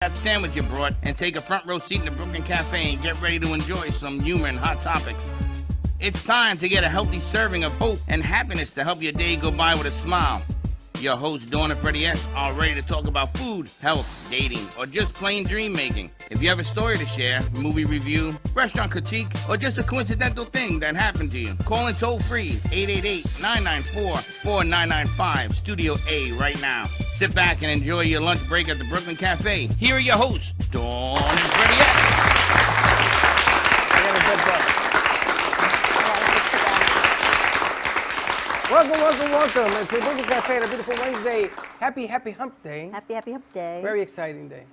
that sandwich you brought and take a front row seat in the Brooklyn Cafe and get ready to enjoy some humor and hot topics. It's time to get a healthy serving of hope and happiness to help your day go by with a smile. Your hosts, Dawn and Freddie S., are ready to talk about food, health, dating, or just plain dream making. If you have a story to share, movie review, restaurant critique, or just a coincidental thing that happened to you, call in toll free 888-994-4995, Studio A right now. Sit back and enjoy your lunch break at the Brooklyn Cafe. Here are your hosts, Dawn and Freddie S. Welcome to the Brooklyn Cafe on a beautiful Wednesday. Happy hump day. Happy hump day. Very exciting day.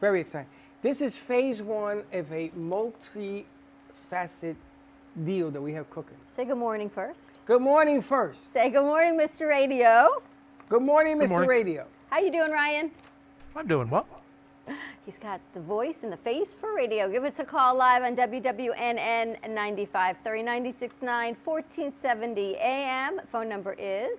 Very exciting. This is phase one of a multi-facet deal that we have cooking. Say good morning first. Good morning first. Say good morning, Mr. Radio. Good morning, Mr. morning. Radio. How you doing, Ryan? I'm doing well. He's got the voice and the face for radio. Give us a call live on WWNN 95 3969 1470 AM. Phone number is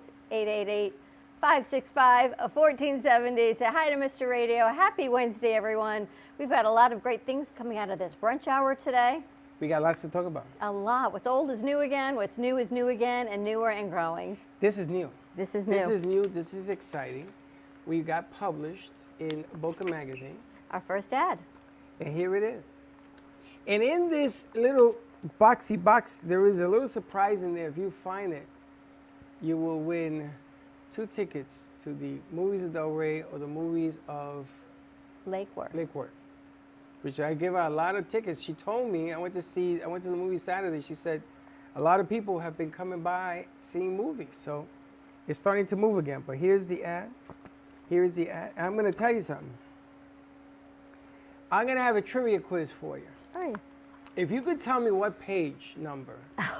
888-565-1470. Say hi to Mr. Radio. Happy Wednesday, everyone. We've got a lot of great things coming out of this brunch hour today. We got lots to talk about. A lot. What's old is new again. What's new is new again, and newer and growing. This is new. This is new. This is new. This is exciting. We got published in Boca Magazine. Our first ad. And here it is. And in this little boxy box, there is a little surprise in there. If you find it, you will win 2 tickets to the movies of Del Rey or the movies of Lake Worth. Which I give out a lot of tickets. She told me, I went to the movie Saturday. She said a lot of people have been coming by seeing movies. So it's starting to move again. But here's the ad. Here's the ad. I'm going to tell you something. I'm going to have a trivia quiz for you. Hi. If you could tell me what page number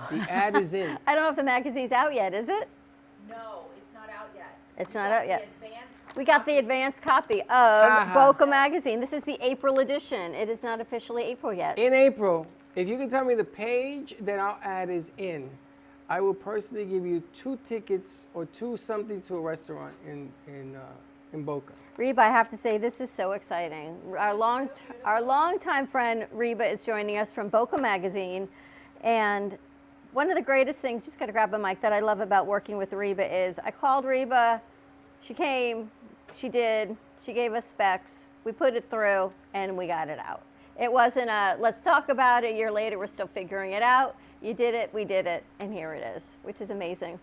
the ad is in. I don't know if the magazine's out yet, is it? No, it's not out yet. It's not out yet. The advanced We got the advanced copy of Uh-huh. Boca Magazine. This is the April edition. It is not officially April yet. In April, if you can tell me the page that our ad is in, I will personally give you 2 tickets or 2 something to a restaurant in Boca. Reba, I have to say, this is so exciting. Our longtime friend Reba is joining us from Boca Magazine. And one of the greatest things, just got to grab a mic, that I love about working with Reba is I called Reba, she came, she did, she gave us specs, we put it through, and we got it out. It wasn't a, let's talk about it, a year later, we're still figuring it out. You did it, we did it, and here it is, which is amazing.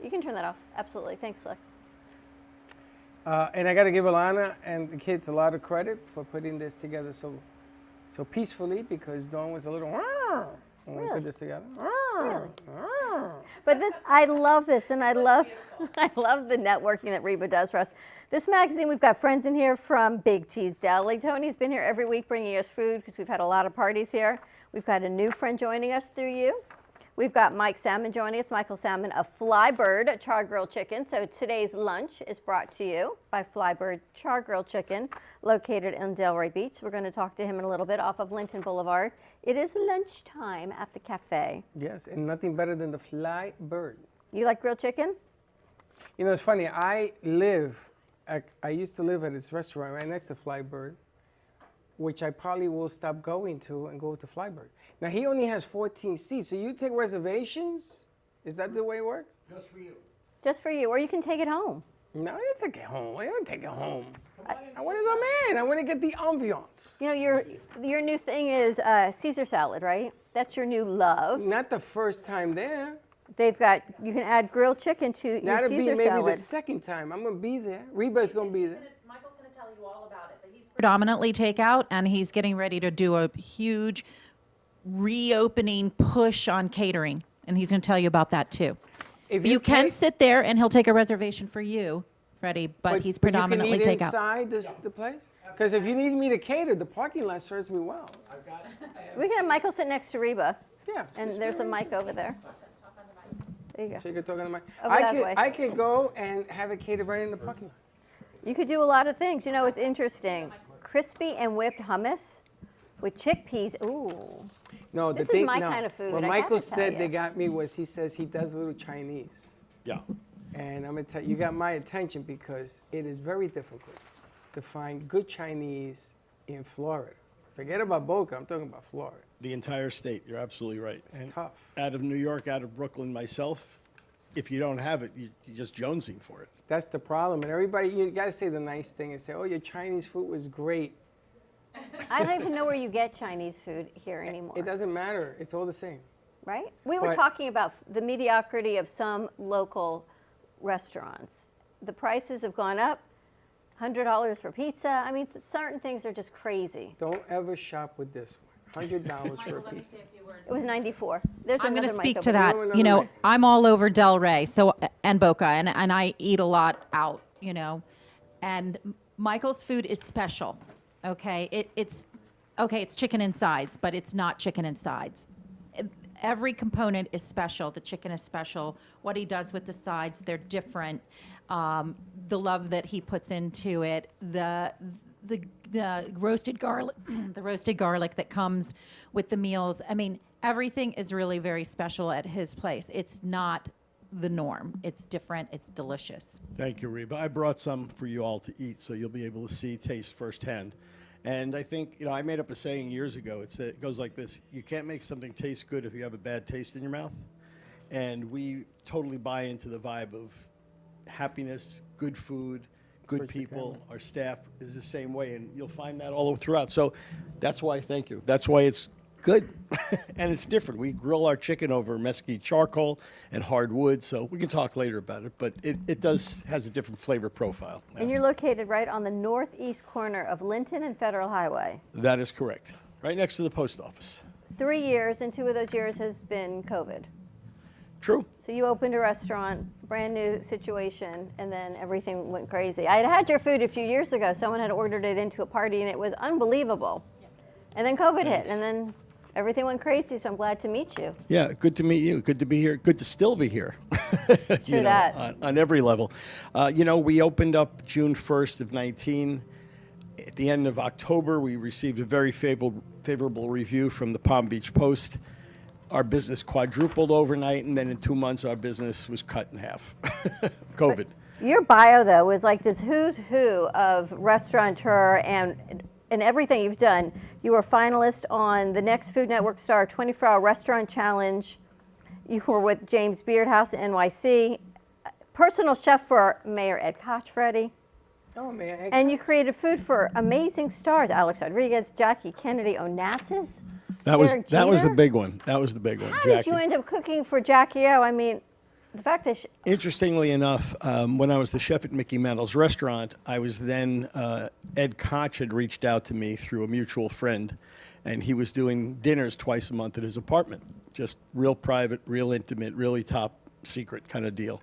You can turn that off. Absolutely. Thanks, Slick. And I got to give Alana and the kids a lot of credit for putting this together so peacefully, because Dawn was a little when we put this together. Really? But this, I love this, and I love the networking that Reba does for us. This magazine, we've got friends in here from Big T's Deli. Tony's been here every week bringing us food because we've had a lot of parties here. We've got a new friend joining us through you. We've got Mike Salmon joining us, Michael Salmon of Flybird Char Grilled Chicken. So today's lunch is brought to you by Flybird Char Grilled Chicken, located in Delray Beach. We're going to talk to him in a little bit off of Linton Boulevard. It is lunchtime at the cafe. Yes, and nothing better than the Flybird. You like grilled chicken? You know, it's funny. I used to live at this restaurant right next to Flybird, which I probably will stop going to and go to Flybird. Now, he only has 14 seats, so you take reservations? Is that the way it works? Just for you, or you can take it home. No, I don't take it home. I don't take it home. I want to go, man. I want to get the ambiance. You know, your new thing is Caesar salad, right? That's your new love. Not the first time there. They've got, you can add grilled chicken to your That'll be Caesar maybe salad. the second time. I'm going to be there. Reba's going to be there. Michael's going to tell you all about it, but he's Predominantly takeout, and he's getting ready to do a huge reopening push on catering, and he's going to tell you about that too. If You can sit there, and he'll take a reservation for you, Freddie, but he's predominantly you can eat takeout. inside the place? Because if you need me to cater, the parking lot serves me well. We can have Michael sit next to Reba, Yeah. and there's a mic over there. There you go. So you can talk on the mic. Over that way. I could go and have it catered right in the parking lot. You could do a lot of things. You know, it's interesting. Crispy and whipped hummus with chickpeas. Ooh. No, This is my kind of food, What I Michael gotta tell said you. they got me was he says he does a little Chinese. Yeah. And I'm going to tell you, you got my attention because it is very difficult to find good Chinese in Florida. Forget about Boca, I'm talking about Florida. The entire state, you're absolutely right. It's And tough. Out of New York, out of Brooklyn, myself, if you don't have it, you're just jonesing for it. That's the problem. And everybody, you got to say the nice thing and say, oh, your Chinese food was great. I don't even know where you get Chinese food here anymore. It doesn't matter. It's all the same. Right? We were But- talking about the mediocrity of some local restaurants. The prices have gone up, $100 for pizza. I mean, certain things are just crazy. Don't ever shop with this one. $100 for a Let me pizza. say a few words. It was 94. There's I'm going to another speak mic to over that. there. You know, Another mic. I'm all over Del Rey, and Boca, and I eat a lot out. You know, and Michael's food is special. Okay, it's chicken and sides, but it's not chicken and sides. Every component is special. The chicken is special. What he does with the sides, they're different. The love that he puts into it, the roasted garlic, the roasted garlic that comes with the meals. I mean, everything is really very special at his place. It's not the norm. It's different. It's delicious. Thank you, Reba. I brought some for you all to eat, so you'll be able to see, taste firsthand. And I think, I made up a saying years ago. It goes like this: you can't make something taste good if you have a bad taste in your mouth. And we totally buy into the vibe of happiness, good food, good Towards the people. family. Our staff is the same way, and you'll find that all throughout. So that's why, thank you. That's why it's good, and it's different. We grill our chicken over mesquite charcoal and hardwood, so we can talk later about it, but it has a different flavor profile. And you're located right on the northeast corner of Linton and Federal Highway. That is correct. Right next to the post office. 3 years, and 2 of those years has been COVID. True. So you opened a restaurant, brand new situation, and then everything went crazy. I had your food a few years ago. Someone had ordered it into a party, and it was unbelievable. And then COVID hit, and then everything went crazy, so I'm glad to meet you. Yeah, good to meet you. Good to be here. Good to still be here. True that. On every level. We opened up June 1st of 19. At the end of October, we received a very favorable review from the Palm Beach Post. Our business quadrupled overnight, and then in 2 months, our business was cut in half. COVID. Your bio, though, was like this who's who of restaurateur and everything you've done. You were a finalist on the Next Food Network Star 24-Hour Restaurant Challenge. You were with James Beard House in NYC. Personal chef for Mayor Ed Kochfreddy. Oh, man. And you created food for amazing stars, Alex Rodriguez, Jackie Kennedy Onassis. That was Derek the Jeter? big one. That was the big one, How Jackie. did you end up cooking for Jackie O? I mean, the fact that Interestingly enough, when I was the chef at Mickey Mantle's restaurant, I was then, Ed Koch had reached out to me through a mutual friend, and he was doing dinners twice a month at his apartment. Just real private, real intimate, really top secret kind of deal.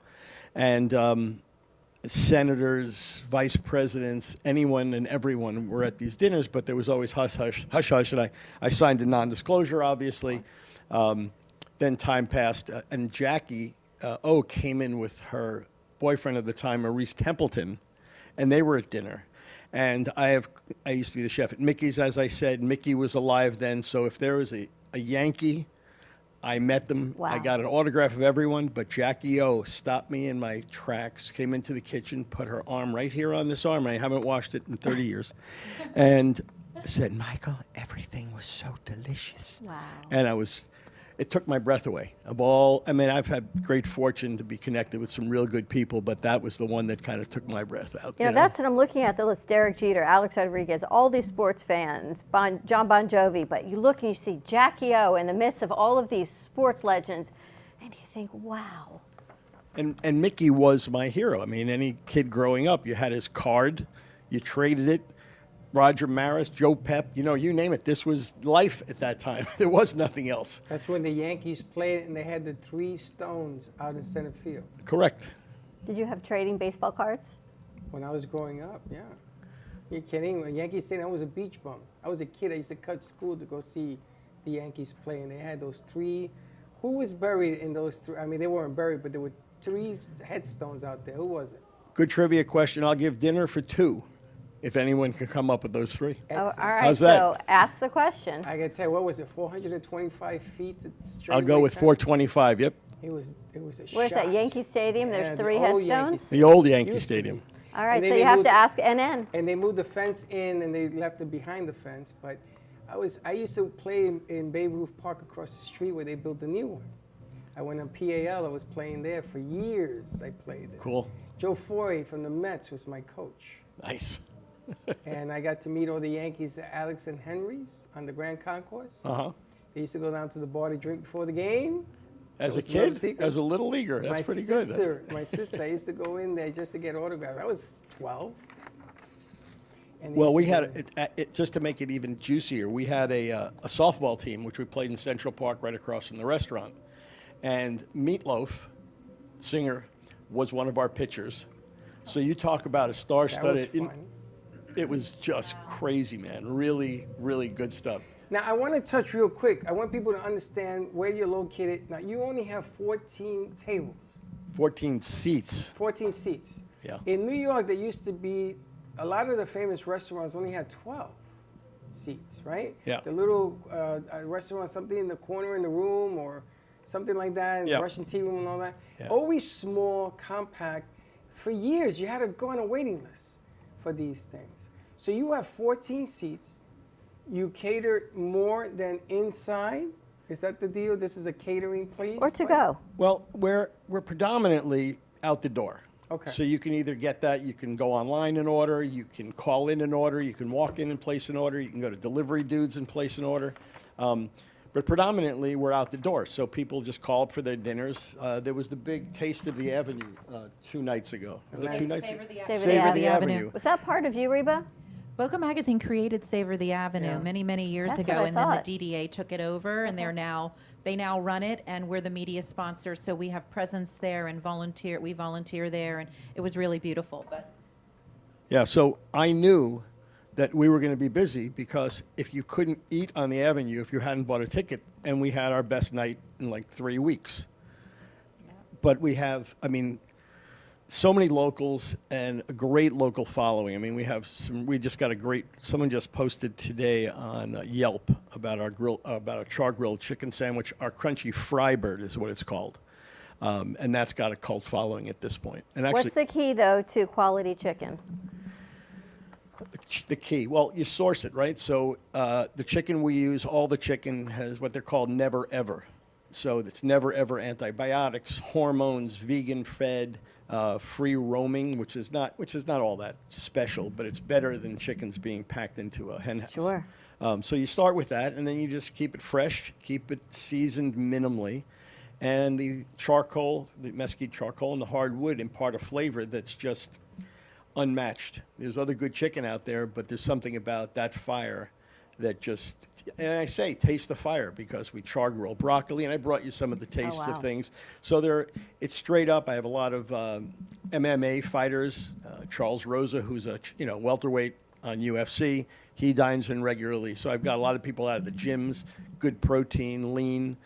And senators, vice presidents, anyone and everyone were at these dinners, but there was always hush, hush, hush, hush, and I signed a non-disclosure, obviously. Then time passed, and Jackie O came in with her boyfriend at the time, Maurice Templeton, and they were at dinner. And I used to be the chef at Mickey's, as I said. Mickey was alive then, so if there was a Yankee, I met them. Wow. I got an autograph of everyone, but Jackie O stopped me in my tracks, came into the kitchen, put her arm right here on this arm. I haven't washed it in 30 years. And said, Michael, everything was so delicious. Wow. And it took my breath away. I've had great fortune to be connected with some real good people, but that was the one that kind of took my breath out. You know, that's what I'm looking at, the list. Derek Jeter, Alex Rodriguez, all these sports fans, John Bon Jovi, but you look and you see Jackie O in the midst of all of these sports legends, and you think, wow. And Mickey was my hero. I mean, any kid growing up, you had his card, you traded it. Roger Maris, Joe Pep, you name it. This was life at that time. There was nothing else. That's when the Yankees played and they had the 3 stones out in center field. Correct. Did you have trading baseball cards? When I was growing up, yeah. You're kidding? When Yankee Stadium, I was a beach bum. I was a kid. I used to cut school to go see the Yankees play, and they had those 3. Who was buried in those 3? I mean, they weren't buried, but there were 3 headstones out there. Who was it? Good trivia question. I'll give dinner for 2 if anyone can come up with those 3. Oh, all Excellent. right, How's that? so ask the question. I gotta tell you, what was it? 425 feet straight. I'll go with 425, yep. It was a Where's that, shot. Yankee Stadium? There's Yeah, 3 the old Yankee headstones? The old Yankee Used to be. Stadium. All right, And then so they you have moved- to ask NN. And they moved the fence in, and they left it behind the fence. But I used to play in Babe Ruth Park across the street where they built the new one. I went on PAL. I was playing there for years. I played there. Cool. Joe Foy from the Mets was my coach. Nice. And I got to meet all the Yankees, Alex and Henry's, on the Grand Concourse. Uh-huh. They used to go down to the bar to drink before the game. As a was no kid, secret. as a little leaguer, that's pretty good. My sister, I used to go in there just to get autographs. I was 12. And they Well, used we to had go in. it just to make it even juicier. We had a softball team which we played in Central Park, right across from the restaurant, and Meatloaf, singer, was one of our pitchers. So you talk about a That was star-studded. fun. It was just crazy, man. Really, really good stuff. Now, I want to touch real quick. I want people to understand where you're located. Now, you only have 14 tables, 14 seats. 14 seats. Yeah. In New York, there used to be, a lot of the famous restaurants only had 12 seats, right? Yeah. The little restaurant, something in the corner in the room or something like that, in Yeah. the Russian tea room and all that. Yeah. Always small, compact. For years, you had to go on a waiting list for these things. So you have 14 seats. You cater more than inside. Is that the deal? This is a catering place? Or to right? go. Well, we're predominantly out the door. Okay. So you can either get that, you can go online and order, you can call in an order, you can walk in and place an order, you can go to Delivery Dudes and place an order. But predominantly, we're out the door. So people just call up for their dinners. There was the big Taste of the Avenue 2 nights ago. Was that 2 nights ago? Savor the Avenue. Was that part of you, Reba? Boca Magazine created Savor the Avenue Yeah. many years That's ago, what I and then thought. the DDA took it over, and they now run it, and we're the media sponsor, so we have presence there and we volunteer there, and it was really beautiful. But Yeah, so I knew that we were going to be busy because if you couldn't eat on the Avenue if you hadn't bought a ticket, and we had our best night in like 3 weeks. But we have, I mean, so many locals and a great local following. I mean, we just got someone just posted today on Yelp about our char grilled chicken sandwich. Our crunchy fry bird is what it's called. And that's got a cult following at this point. And actually, What's the key, though, to quality chicken? the key, well, you source it, right? So the chicken we use, all the chicken has what they're called never ever. So it's never ever antibiotics, hormones, vegan fed, free roaming, which is not all that special, but it's better than chickens being packed into a hen house. Sure. So you start with that, and then you just keep it fresh, keep it seasoned minimally, and the charcoal, the mesquite charcoal, and the hardwood impart a flavor that's just unmatched. There's other good chicken out there, but there's something about that fire that just, and I say taste the fire because we char grill broccoli, and I brought you some of the tastes wow. of things. So it's straight up. I have a lot of MMA fighters. Charles Rosa, who's a welterweight on UFC, he dines in regularly. So I've got a lot of people out of the gyms, good protein, lean,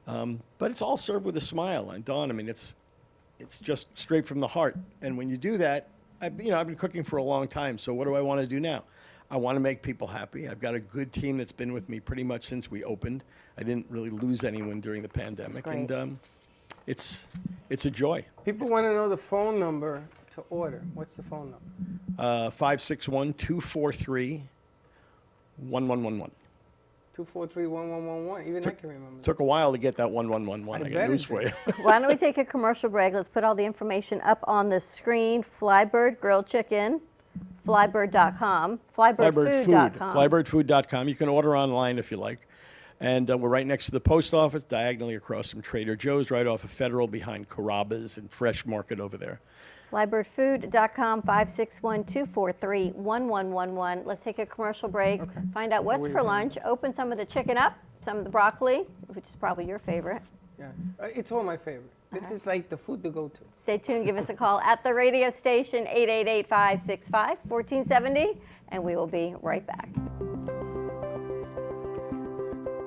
but it's all served with a smile. And Dawn, I mean, it's just straight from the heart. And when you do that, I've been cooking for a long time. So what do I want to do now? I want to make people happy. I've got a good team that's been with me pretty much since we opened. I didn't really lose anyone during the pandemic, great. and it's a joy. People want to know the phone number to order. What's the phone number? 561-243-1111. 243-1111. Even I can remember. Took a while to get that 1111. I got bet news it for you. Why don't we take a commercial break? Let's put all the information up on the screen. Flybird Grilled Chicken, flybird.com, flybirdfood.com. Flybirdfood.com. You can order online if you like. And we're right next to the post office, diagonally across from Trader Joe's, right off of Federal, behind Carrabba's and Fresh Market over there. Flybirdfood.com, 561-243-1111. Let's take a commercial break, find out what's for lunch, open some of the chicken up, some of the broccoli, which is probably your favorite. Yeah, it's all my favorite. This is like the food to go to. Stay tuned, give us a call at the radio station, 888-565-1470, and we will be right back.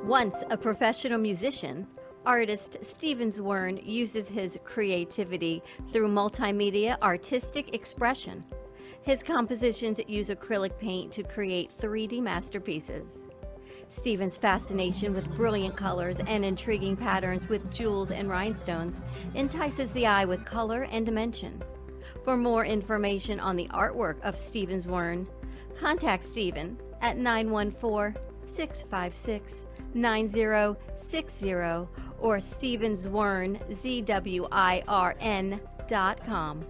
Once a professional musician, artist Steven Zwirn uses his creativity through multimedia artistic expression. His compositions use acrylic paint to create 3D masterpieces. Steven's fascination with brilliant colors and intriguing patterns with jewels and rhinestones entices the eye with color and dimension. For more information on the artwork of Stephen Zwirn, contact Stephen at 914-656-9060 or StephenZwirn.com.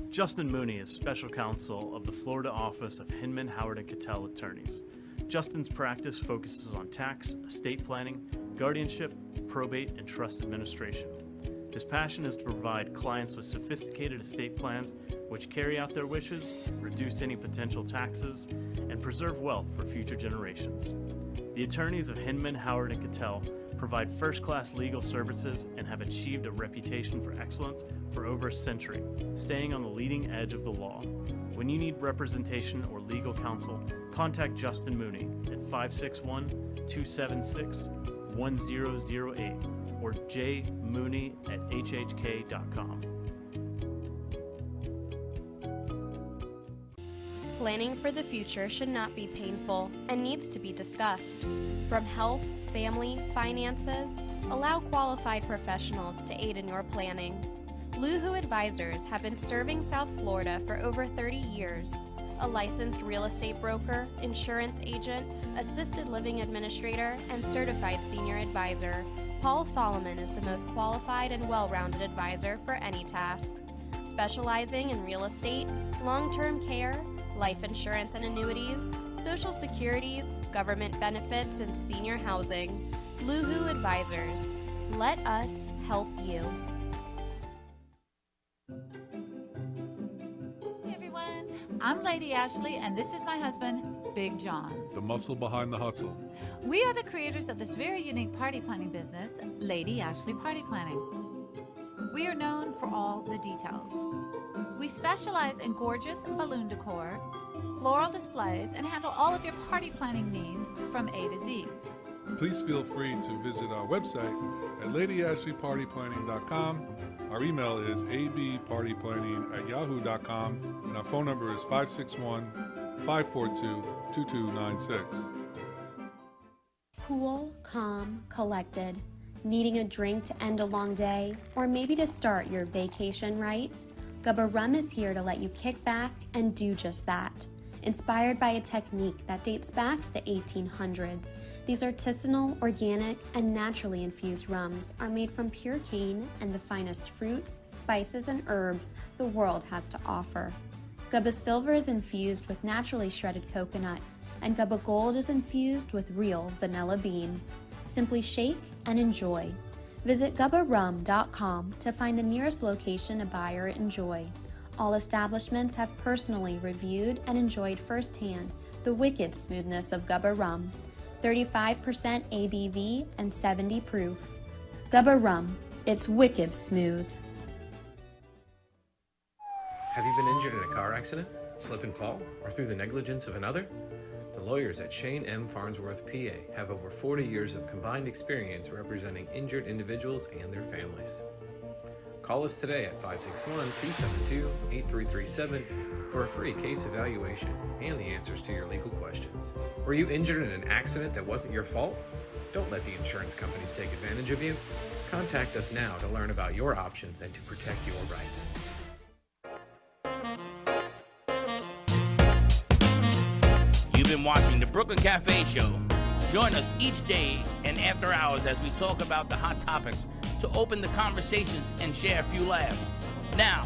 Justin Mooney is special counsel of the Florida office of Hinman, Howard & Cattell Attorneys. Justin's practice focuses on tax, estate planning, guardianship, probate, and trust administration. His passion is to provide clients with sophisticated estate plans which carry out their wishes, reduce any potential taxes, and preserve wealth for future generations. The attorneys of Hinman, Howard & Cattell provide first-class legal services and have achieved a reputation for excellence for over a century, staying on the leading edge of the law. When you need representation or legal counsel, contact Justin Mooney at 561-276-1008 or jmooney@hhk.com. Planning for the future should not be painful and needs to be discussed. From health, family, finances, allow qualified professionals to aid in your planning. Luhu Advisors have been serving South Florida for over 30 years. A licensed real estate broker, insurance agent, assisted living administrator, and certified senior advisor, Paul Solomon is the most qualified and well-rounded advisor for any task. Specializing in real estate, long-term care, life insurance and annuities, Social Security, government benefits, and senior housing. Luhu Advisors. Let us help you. Hey everyone, I'm Lady Ashley, and this is my husband, Big John. The muscle behind the hustle. We are the creators of this very unique party planning business, Lady Ashley Party Planning. We are known for all the details. We specialize in gorgeous balloon decor, floral displays, and handle all of your party planning needs from A to Z. Please feel free to visit our website at ladyashleypartyplanning.com. Our email is abpartyplanning@yahoo.com, and our phone number is 561-542-2296. Cool, calm, collected. Needing a drink to end a long day, or maybe to start your vacation right? Gubba Rum is here to let you kick back and do just that. Inspired by a technique that dates back to the 1800s, these artisanal, organic, and naturally infused rums are made from pure cane and the finest fruits, spices, and herbs the world has to offer. Gubba Silver is infused with naturally shredded coconut, and Gubba Gold is infused with real vanilla bean. Simply shake and enjoy. Visit gubbarum.com to find the nearest location to buy or enjoy. All establishments have personally reviewed and enjoyed firsthand the wicked smoothness of Gubba Rum. 35% ABV and 70 proof. Gubba Rum, it's wicked smooth. Have you been injured in a car accident, slip and fall, or through the negligence of another? The lawyers at Shane M. Farnsworth, PA have over 40 years of combined experience representing injured individuals and their families. Call us today at 561-272-8337 for a free case evaluation and the answers to your legal questions. Were you injured in an accident that wasn't your fault? Don't let the insurance companies take advantage of you. Contact us now to learn about your options and to protect your rights. You've been watching the Brooklyn Cafe Show. Join us each day and after hours as we talk about the hot topics to open the conversations and share a few laughs. Now,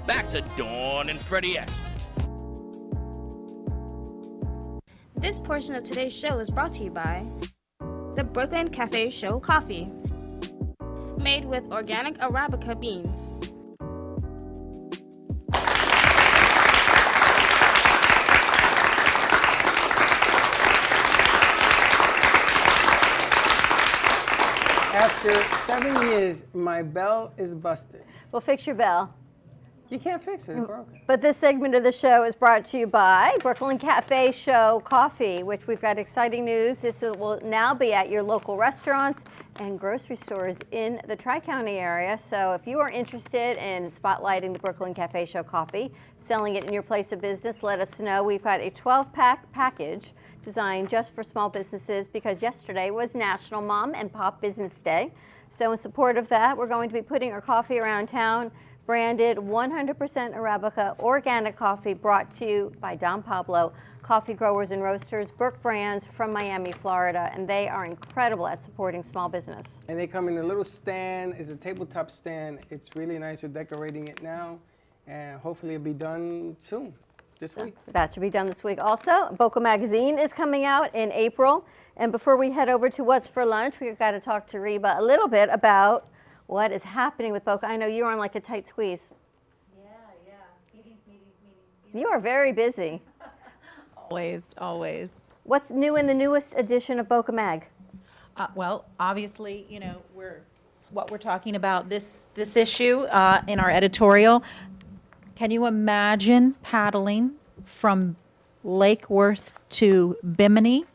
back to Dawn and Freddie S. This portion of today's show is brought to you by the Brooklyn Cafe Show Coffee, made with organic Arabica beans. After 7 years, my bell is busted. We'll fix your bell. You can't fix it, it's broken. But this segment of the show is brought to you by Brooklyn Cafe Show Coffee, which we've got exciting news. This will now be at your local restaurants. and grocery stores in the Tri-County area. So if you are interested in spotlighting the Brooklyn Cafe Show coffee, selling it in your place of business, let us know. We've got a 12-pack package designed just for small businesses because yesterday was National Mom and Pop Business Day. So in support of that, we're going to be putting our coffee around town, branded 100% Arabica organic coffee brought to you by Don Pablo Coffee Growers and Roasters, Burke Brands from Miami, Florida, and they are incredible at supporting small business. And they come in a little stand. It's a tabletop stand. It's really nice. We're decorating it now, and hopefully it'll be done soon, this week. That should be done this week. Also, Boca Magazine is coming out in April. And before we head over to What's for Lunch, we've got to talk to Reba a little bit about what is happening with Boca. I know you're on like a tight squeeze. Yeah. Meetings. You are very busy. Always. What's new in the newest edition of Boca Mag? Well, obviously, what we're talking about this issue in our editorial. Can you imagine paddling from Lake Worth to Bimini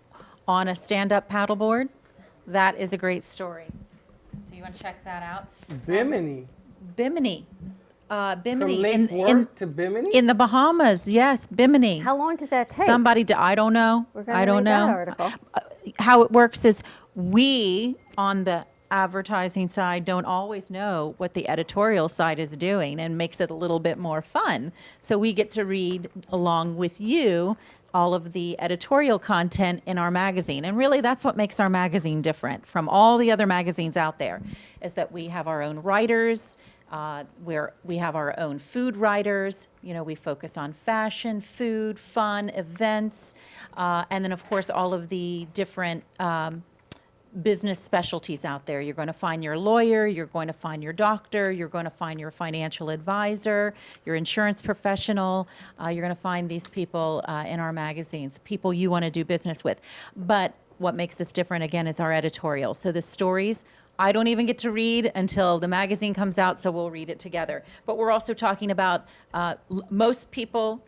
on a stand-up paddleboard? That is a great story. So you want to check that out. Bimini. Bimini. From Lake Worth to Bimini? In the Bahamas, yes, Bimini. How long did that take? I don't know. We're gonna I don't read know. that article. How it works is we, on the advertising side, don't always know what the editorial side is doing, and makes it a little bit more fun. So we get to read along with you all of the editorial content in our magazine. And really, that's what makes our magazine different from all the other magazines out there, is that we have our own writers, where we have our own food writers. We focus on fashion, food, fun, events, and then, of course, all of the different business specialties out there. You're going to find your lawyer, you're going to find your doctor, you're going to find your financial advisor, your insurance professional. You're going to find these people in our magazines, people you want to do business with. But what makes us different, again, is our editorial. So the stories, I don't even get to read until the magazine comes out, so we'll read it together. But we're also talking about most people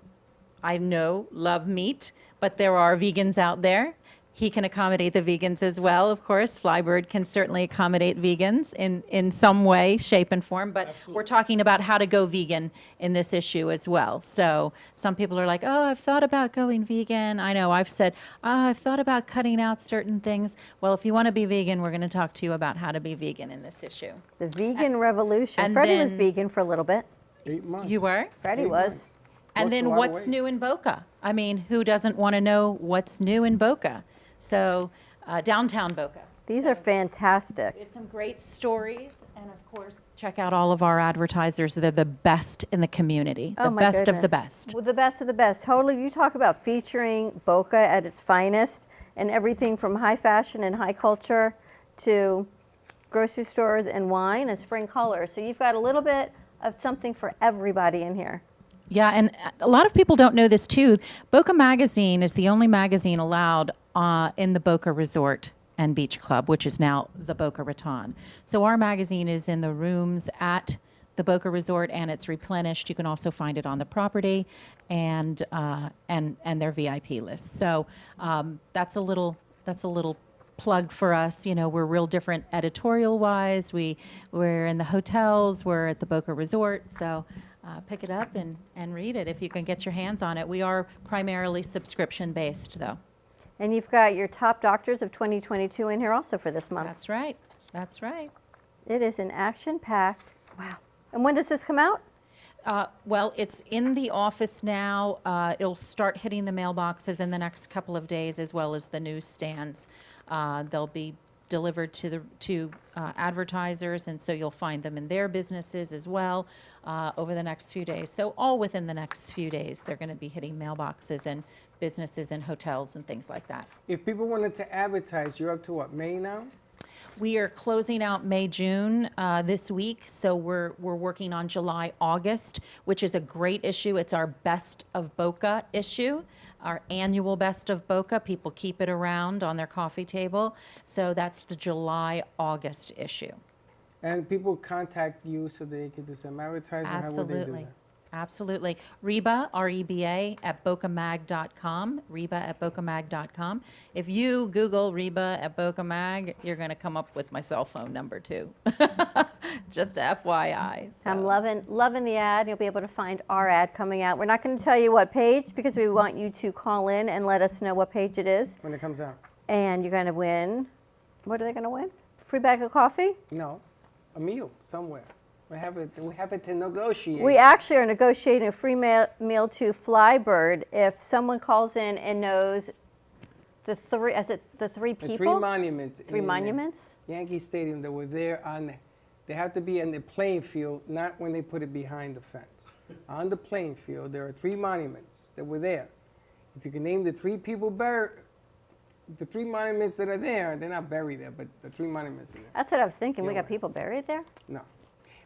I know love meat, but there are vegans out there. He can accommodate the vegans as well, of course. Flybird can certainly accommodate vegans in some way, shape, and form. But we're talking about how to go vegan in this issue as well. So some people are like, oh, I've thought about going vegan. I know, I've said, I've thought about cutting out certain things. Well, if you want to be vegan, we're going to talk to you about how to be vegan in this issue. The vegan revolution. And Freddie was then- vegan for a little bit. 8 months. You were? Freddie 8 was. months. And Lost a then lot of what's weight. new in Boca? I mean, who doesn't want to know what's new in Boca? So downtown Boca. These are fantastic. It's some great stories, and of course, check out all of our advertisers. They're the best in the community, Oh the my best of the goodness. best. Well, the best of the best. Totally. You talk about featuring Boca at its finest, and everything from high fashion and high culture to grocery stores and wine and spring colors. So you've got a little bit of something for everybody in here. Yeah, and a lot of people don't know this too. Boca Magazine is the only magazine allowed in the Boca Resort and Beach Club, which is now the Boca Raton. So our magazine is in the rooms at the Boca Resort, and it's replenished. You can also find it on the property and their VIP list. So that's a little plug for us. We're real different editorial wise. We're in the hotels. We're at the Boca Resort. So pick it up and read it if you can get your hands on it. We are primarily subscription based, though. And you've got your top doctors of 2022 in here also for this month. That's right. That's right. It is an action-packed. Wow. And when does this come out? Well, it's in the office now. It'll start hitting the mailboxes in the next couple of days, as well as the newsstands. They'll be delivered to advertisers, and so you'll find them in their businesses as well over the next few days. So all within the next few days, they're going to be hitting mailboxes and businesses and hotels and things like that. If people wanted to advertise, you're up to what, May now? We are closing out May, June this week, so we're working on July, August, which is a great issue. It's our Best of Boca issue, our annual Best of Boca. People keep it around on their coffee table, so that's the July, August issue. And people contact you so they can do some advertising. How would they do Absolutely. that? Absolutely. Reba, R-E-B-A, at bocamag.com, Reba at bocamag.com. If you Google Reba at Bocamag, you're going to come up with my cell phone number, too. Just FYI. So. I'm loving the ad. You'll be able to find our ad coming out. We're not going to tell you what page because we want you to call in and let us know what page it is. When it comes out. And you're going to win. What are they going to win? Free bag of coffee? No, a meal somewhere. We have it to negotiate. We actually are negotiating a free meal to Flybird if someone calls in and knows the three people? The three monuments. Three monuments? Yankee Stadium that were there they have to be in the playing field, not when they put it behind the fence. On the playing field, there are three monuments that were there. If you can name the three people buried, the three monuments that are there, they're not buried there, but the three monuments are there. That's what I was thinking. We Yeah. got people buried there? No.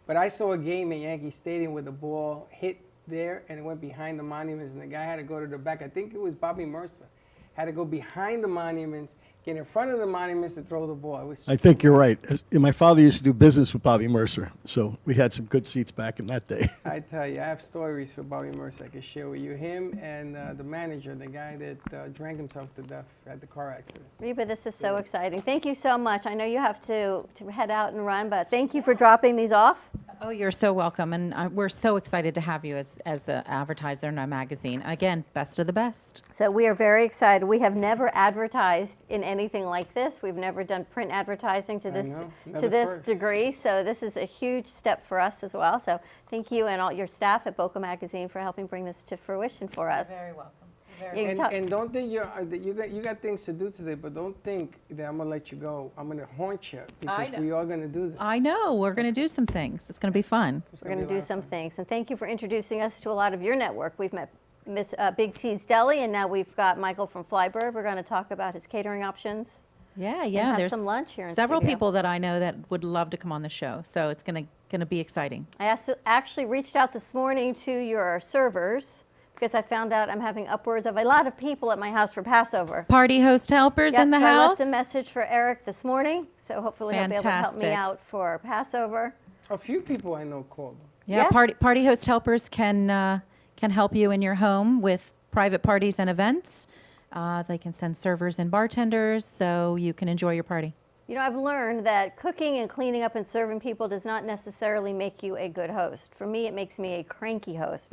But I saw a game at Yankee Stadium where the ball hit there and it went behind the monuments and the guy had to go to the back. I think it was Bobby Mercer. Had to go behind the monuments, get in front of the monuments to throw the ball. It was I think you're right. My father used to do business with Bobby Mercer, so we had some good seats back in that day. I tell you, I have stories for Bobby Mercer I can share with you. Him and the manager, the guy that drank himself to death at the car accident. Reba, this is so exciting. Thank you so much. I know you have to head out and run, but thank you for dropping these off. Oh, you're so welcome, and we're so excited to have you as an advertiser in our magazine. Again, best of the best. So we are very excited. We have never advertised in anything like this. We've never done print advertising to this degree. So this is a huge step for us as well. So thank you and all your staff at Boca Magazine for helping bring this to fruition for us. You're very welcome. And don't think you got things to do today, but don't think that I'm gonna let you go. I'm gonna haunt you because we are gonna do this. I know. We're going to do some things. It's going to be fun. We're going to do some things. And thank you for introducing us to a lot of your network. We've met Miss Big T's Deli, and now we've got Michael from Flybird. We're going to talk about his catering options. Yeah. Have There's some lunch here in several studio. people that I know that would love to come on the show, so it's going to be exciting. I actually reached out this morning to your servers because I found out I'm having upwards of a lot of people at my house for Passover. Party host helpers in the so house. I left a message for Eric this morning, so hopefully he'll be able to help me Fantastic. out for Passover. A few people I know called. Yeah, Yes. party host helpers can help you in your home with private parties and events. They can send servers and bartenders so you can enjoy your party. You know, I've learned that cooking and cleaning up and serving people does not necessarily make you a good host. For me, it makes me a cranky host.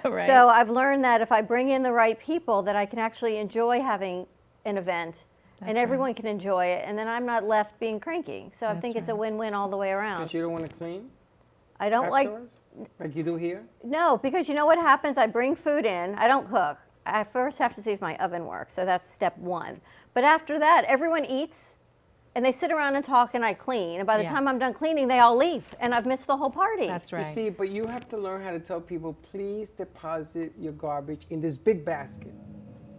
Right. So I've learned that if I bring in the right people, that I can actually enjoy having an event and That's everyone can enjoy it, and then I'm not left being cranky. So I That's think it's a right. win-win all the way around. Because you don't want to clean I don't like, afterwards? Like you do here? no, because you know what happens? I bring food in, I don't cook. I first have to see if my oven works, so that's step one. But after that, everyone eats, and they sit around and talk, and I clean. And by the Yeah. time I'm done cleaning, they all leave, and I've missed the whole party. That's You right. see, but you have to learn how to tell people, please deposit your garbage in this big basket.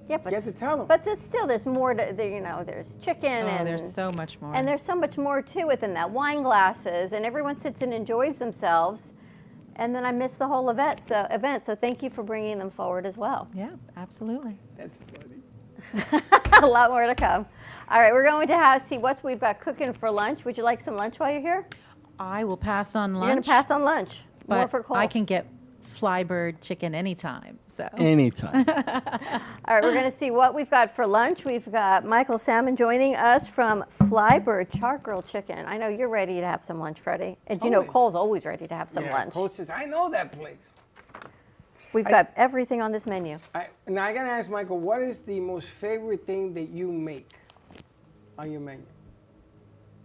Yeah, but You have to tell them. But there's more to, there's chicken Oh, and there's so much more. and there's so much more to it than that. Wine glasses, and everyone sits and enjoys themselves, and then I miss the whole event. So thank you for bringing them forward as well. Yeah, absolutely. That's funny. A lot more to come. All right, we're going to see what we've got cooking for lunch. Would you like some lunch while you're here? I will pass on lunch. You're going to pass on lunch. More but for Cole. I can get Flybird chicken anytime. So Anytime. All right, we're going to see what we've got for lunch. We've got Michael Salmon joining us from Flybird Char Grilled Chicken. I know you're ready to have some lunch, Freddie. And you know Always. Cole's always ready to have some Yeah, lunch. Cole says, I know that place. We've got everything on this menu. Now I gotta ask Michael, what is the most favorite thing that you make on your menu?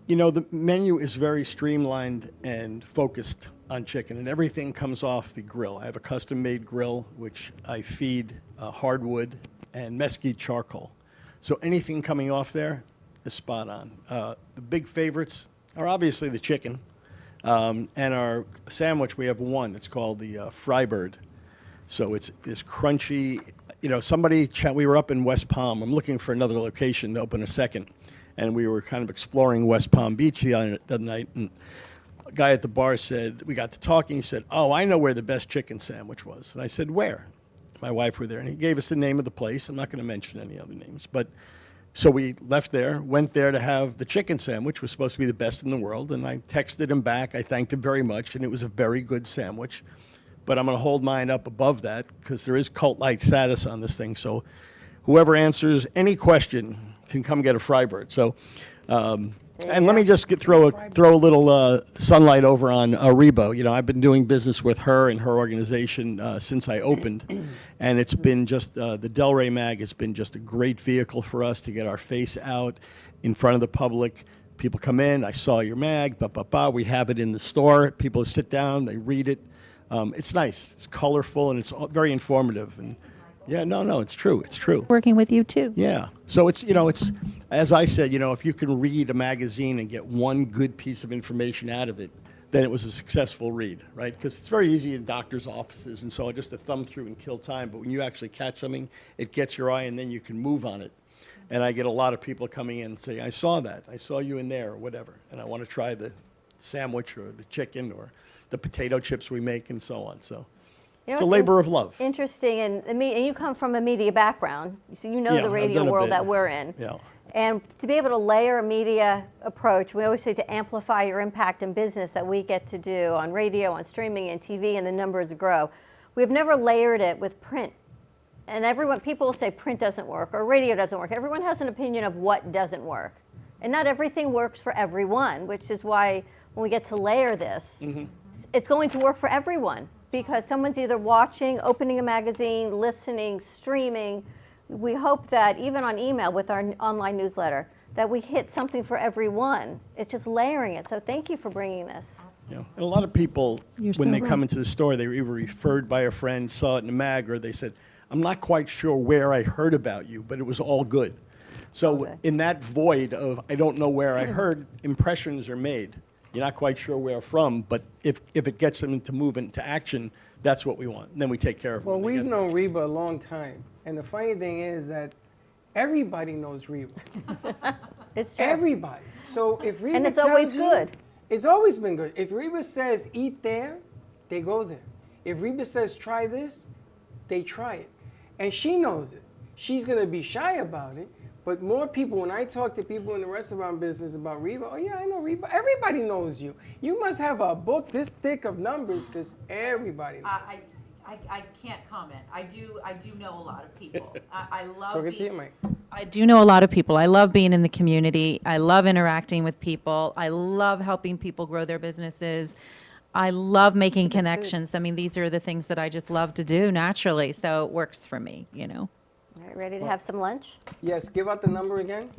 You know, the menu is very streamlined and focused on chicken, and everything comes off the grill. I have a custom-made grill, which I feed hardwood and mesquite charcoal. So anything coming off there is spot on. The big favorites are obviously the chicken, and our sandwich, we have one. It's called the Frybird. So it's this crunchy, you know, we were up in West Palm. I'm looking for another location to open a second. And we were kind of exploring West Palm Beach the other night. And a guy at the bar said, we got to talking. He said, oh, I know where the best chicken sandwich was. And I said, where? My wife were there. And he gave us the name of the place. I'm not going to mention any other names. But so we left there, went there to have the chicken sandwich, was supposed to be the best in the world. And I texted him back. I thanked him very much. And it was a very good sandwich. but I'm going to hold mine up above that because there is cult-like status on this thing. So whoever answers any question can come get a Frybird. So, and let me just throw a little sunlight over on Reba. You know, I've been doing business with her and her organization since I opened, and it's been just the Delray Mag has been just a great vehicle for us to get our face out in front of the public. People come in, I saw your mag, we have it in the store. People sit down, they read it. It's nice, it's colorful, and it's very informative. And yeah, no, it's true, it's true. Working with you too. Yeah, so it's, it's, as I said, if you can read a magazine and get one good piece of information out of it, then it was a successful read, right? Because it's very easy in doctors' offices, and so just to thumb through and kill time, but when you actually catch something, it gets your eye, and then you can move on it. And I get a lot of people coming in and saying, I saw that. I saw you in there or whatever. And I want to try the sandwich or the chicken or the potato chips we make and so on. So it's a labor of love. Interesting. And you come from a media background, so you know the radio world that we're in. Yeah. And to be able to layer a media approach, we always say to amplify your impact in business that we get to do on radio, on streaming, and TV, and the numbers grow. We've never layered it with print. And people will say print doesn't work or radio doesn't work. Everyone has an opinion of what doesn't work. And not everything works for everyone, which is why when we get to layer this, it's going to work for everyone because someone's either watching, opening a magazine, listening, streaming. We hope that even on email with our online newsletter, that we hit something for everyone. It's just layering it. So thank you for bringing this. Yeah. And a lot of people, when they come into the store, they were either referred by a friend, saw it in the mag, or they said, I'm not quite sure where I heard about you, but it was all good. So in that void of I don't know where I heard, impressions are made. You're not quite sure where from, but if it gets them to move into action, that's what we want. And then we take care of them. Well, we've known Reba a long time. And the funny thing is that everybody knows Reba. It's true. Everybody. So if Reba and it's always good. It's always been good. If Reba says eat there, they go there. If Reba says try this, they try it. And she knows it. She's going to be shy about it. But more people, when I talk to people in the restaurant business about Reba, oh yeah, I know Reba. Everybody knows you. You must have a book this thick of numbers because everybody knows. I can't comment. I do know a lot of people. I love Talk it to you, Mike. I do know a lot of people. I love being in the community. I love interacting with people. I love helping people grow their businesses. I love making connections. I mean, these are the things that I just love to do naturally. So it works for me, All right, ready to have some lunch? Yes, give out the number again.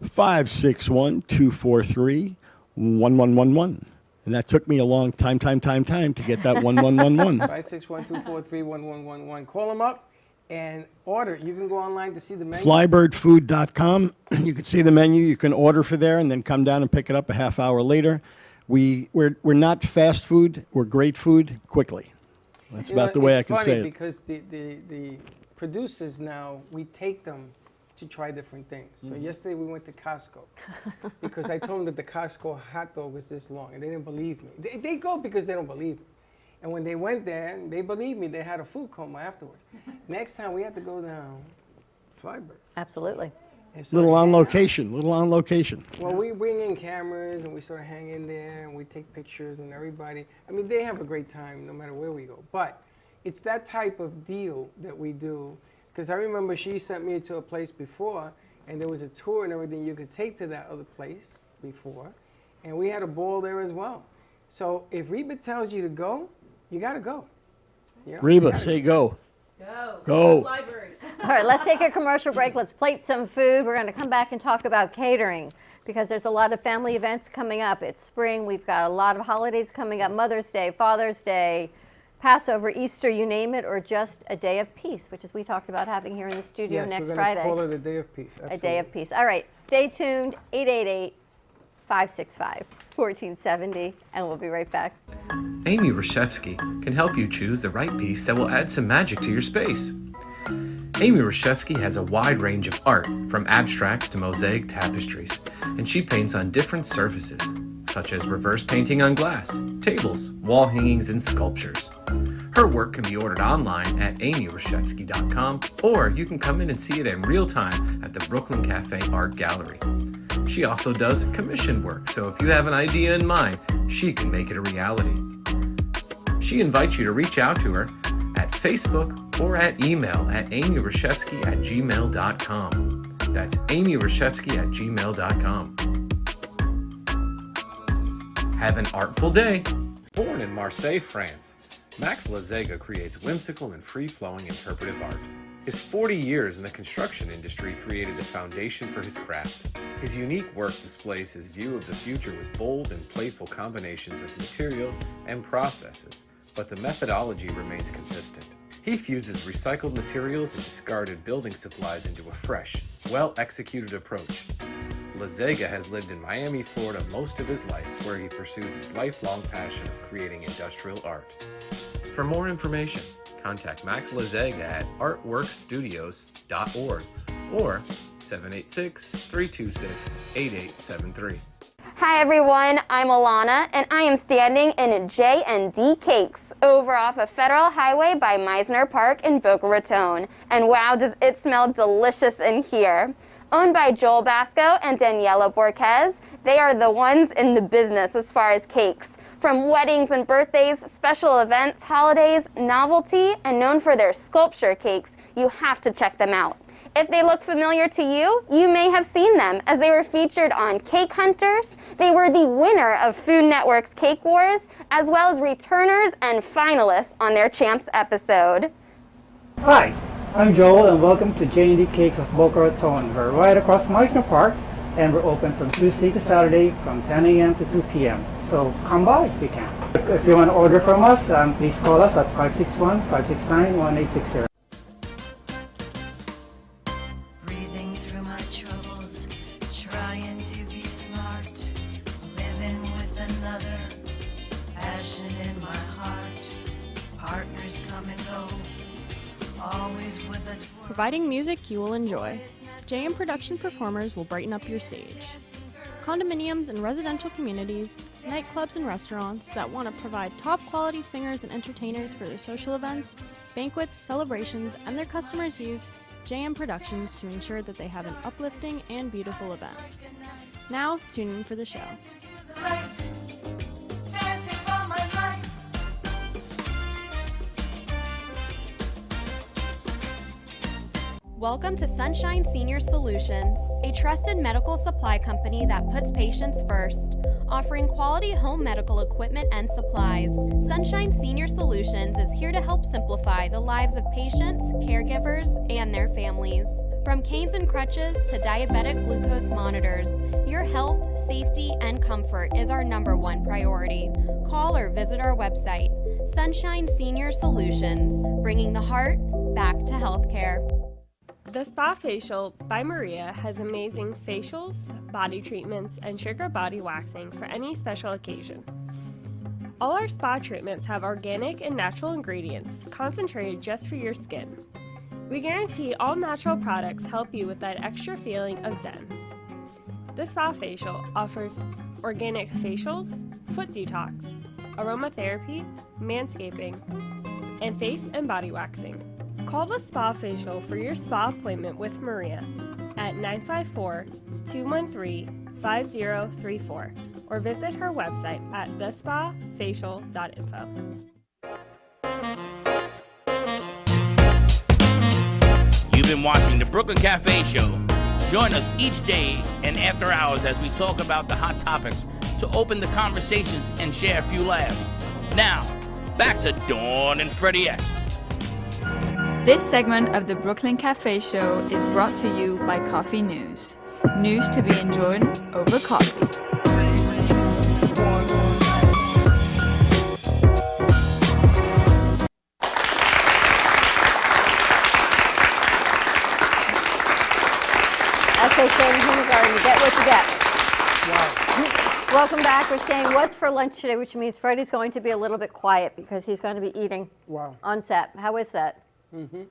561-243-1111. And that took me a long time to get that 1111. 561-243-1111. Call them up and order. You can go online to see the menu. Flybirdfood.com. You can see the menu. You can order for there and then come down and pick it up a half hour later. We're not fast food. We're great food quickly. That's about the way I can say it. It's funny because the producers now, we take them to try different things. So yesterday we went to Costco because I told them that the Costco hot dog was this long and they didn't believe me. They go because they don't believe me. And when they went there, they believed me. They had a food coma afterwards. Next time we have to go down Flybird. Absolutely. Little on location. Well, we bring in cameras and we sort of hang in there and we take pictures and everybody. I mean, they have a great time no matter where we go. But it's that type of deal that we do. Because I remember she sent me to a place before and there was a tour and everything you could take to that other place before. And we had a ball there as well. So if Reba tells you to go, you got to go. Reba, say go. Go. All right, let's take a commercial break. Let's plate some food. We're going to come back and talk about catering because there's a lot of family events coming up. It's spring. We've got a lot of holidays coming up. Mother's Day, Father's Day, Passover, Easter, you name it, or just a day of peace, which is we talked about having here in the studio next Friday. Yes, we're going to call it a day of peace. Absolutely. A day of peace. All right, stay tuned. 888-565-1470, and we'll be right back. Amy Reshevsky can help you choose the right piece that will add some magic to your space. Amy Reshevsky has a wide range of art, from abstracts to mosaic tapestries, and she paints on different surfaces, such as reverse painting on glass, tables, wall hangings, and sculptures. Her work can be ordered online at amyreshevsky.com, or you can come in and see it in real time at the Brooklyn Cafe Art Gallery. She also does commission work, so if you have an idea in mind, she can make it a reality. She invites you to reach out to her at Facebook or at email at amyrashevsky@gmail.com. That's amyrashevsky@gmail.com. Have an artful day. Born in Marseille, France, Max Lazega creates whimsical and free-flowing interpretive art. His 40 years in the construction industry created the foundation for his craft. His unique work displays his view of the future with bold and playful combinations of materials and processes, but the methodology remains consistent. He fuses recycled materials and discarded building supplies into a fresh, well-executed approach. Lazega has lived in Miami, Florida most of his life, where he pursues his lifelong passion of creating industrial art. For more information, contact Max Lazega at artworkstudios.org or 786-326-8873. Hi everyone, I'm Alana and I am standing in J&D Cakes over off of Federal Highway by Meisner Park in Boca Raton. And wow, does it smell delicious in here. Owned by Joel Basco and Daniela Borquez, they are the ones in the business as far as cakes. From weddings and birthdays, special events, holidays, novelty, and known for their sculpture cakes, you have to check them out. If they look familiar to you, you may have seen them as they were featured on Cake Hunters. They were the winner of Food Network's Cake Wars, as well as returners and finalists on their Champs episode. Hi, I'm Joel and welcome to J&D Cakes of Boca Raton. We're right across Meisner Park and we're open from Tuesday to Saturday from 10 a.m. to 2 p.m. So come by if you can. If you want to order from us, please call us at 561-569-1860. Providing music you will enjoy. JM Production performers will brighten up your stage. Condominiums and residential communities, nightclubs and restaurants that want to provide top quality singers and entertainers for their social events, banquets, celebrations, and their customers use JM Productions to ensure that they have an uplifting and beautiful event. Now, tune in for the show. Welcome to Sunshine Senior Solutions, a trusted medical supply company that puts patients first, offering quality home medical equipment and supplies. Sunshine Senior Solutions is here to help simplify the lives of patients, caregivers, and their families. From canes and crutches to diabetic glucose monitors, your health, safety, and comfort is our #1 priority. Call or visit our website, Sunshine Senior Solutions, bringing the heart back to healthcare. The Spa Facial by Maria has amazing facials, body treatments, and sugar body waxing for any special occasion. All our spa treatments have organic and natural ingredients concentrated just for your skin. We guarantee all natural products help you with that extra feeling of zen. The Spa Facial offers organic facials, foot detox, aromatherapy, manscaping, and face and body waxing. Call the Spa Facial for your spa appointment with Maria at 954-213-5034 or visit her website at thespafacial.info. You've been watching the Brooklyn Cafe Show. Join us each day and after hours as we talk about the hot topics to open the conversations and share a few laughs. Now, back to Dawn and Freddie S. This segment of the Brooklyn Cafe Show is brought to you by Coffee News. News to be enjoyed over coffee. As they say in kindergarten, you get what you get. Wow. Welcome back. We're saying what's for lunch today, which means Freddie's going to be a little bit quiet because he's going to be eating on set. How is that? Mm-hmm.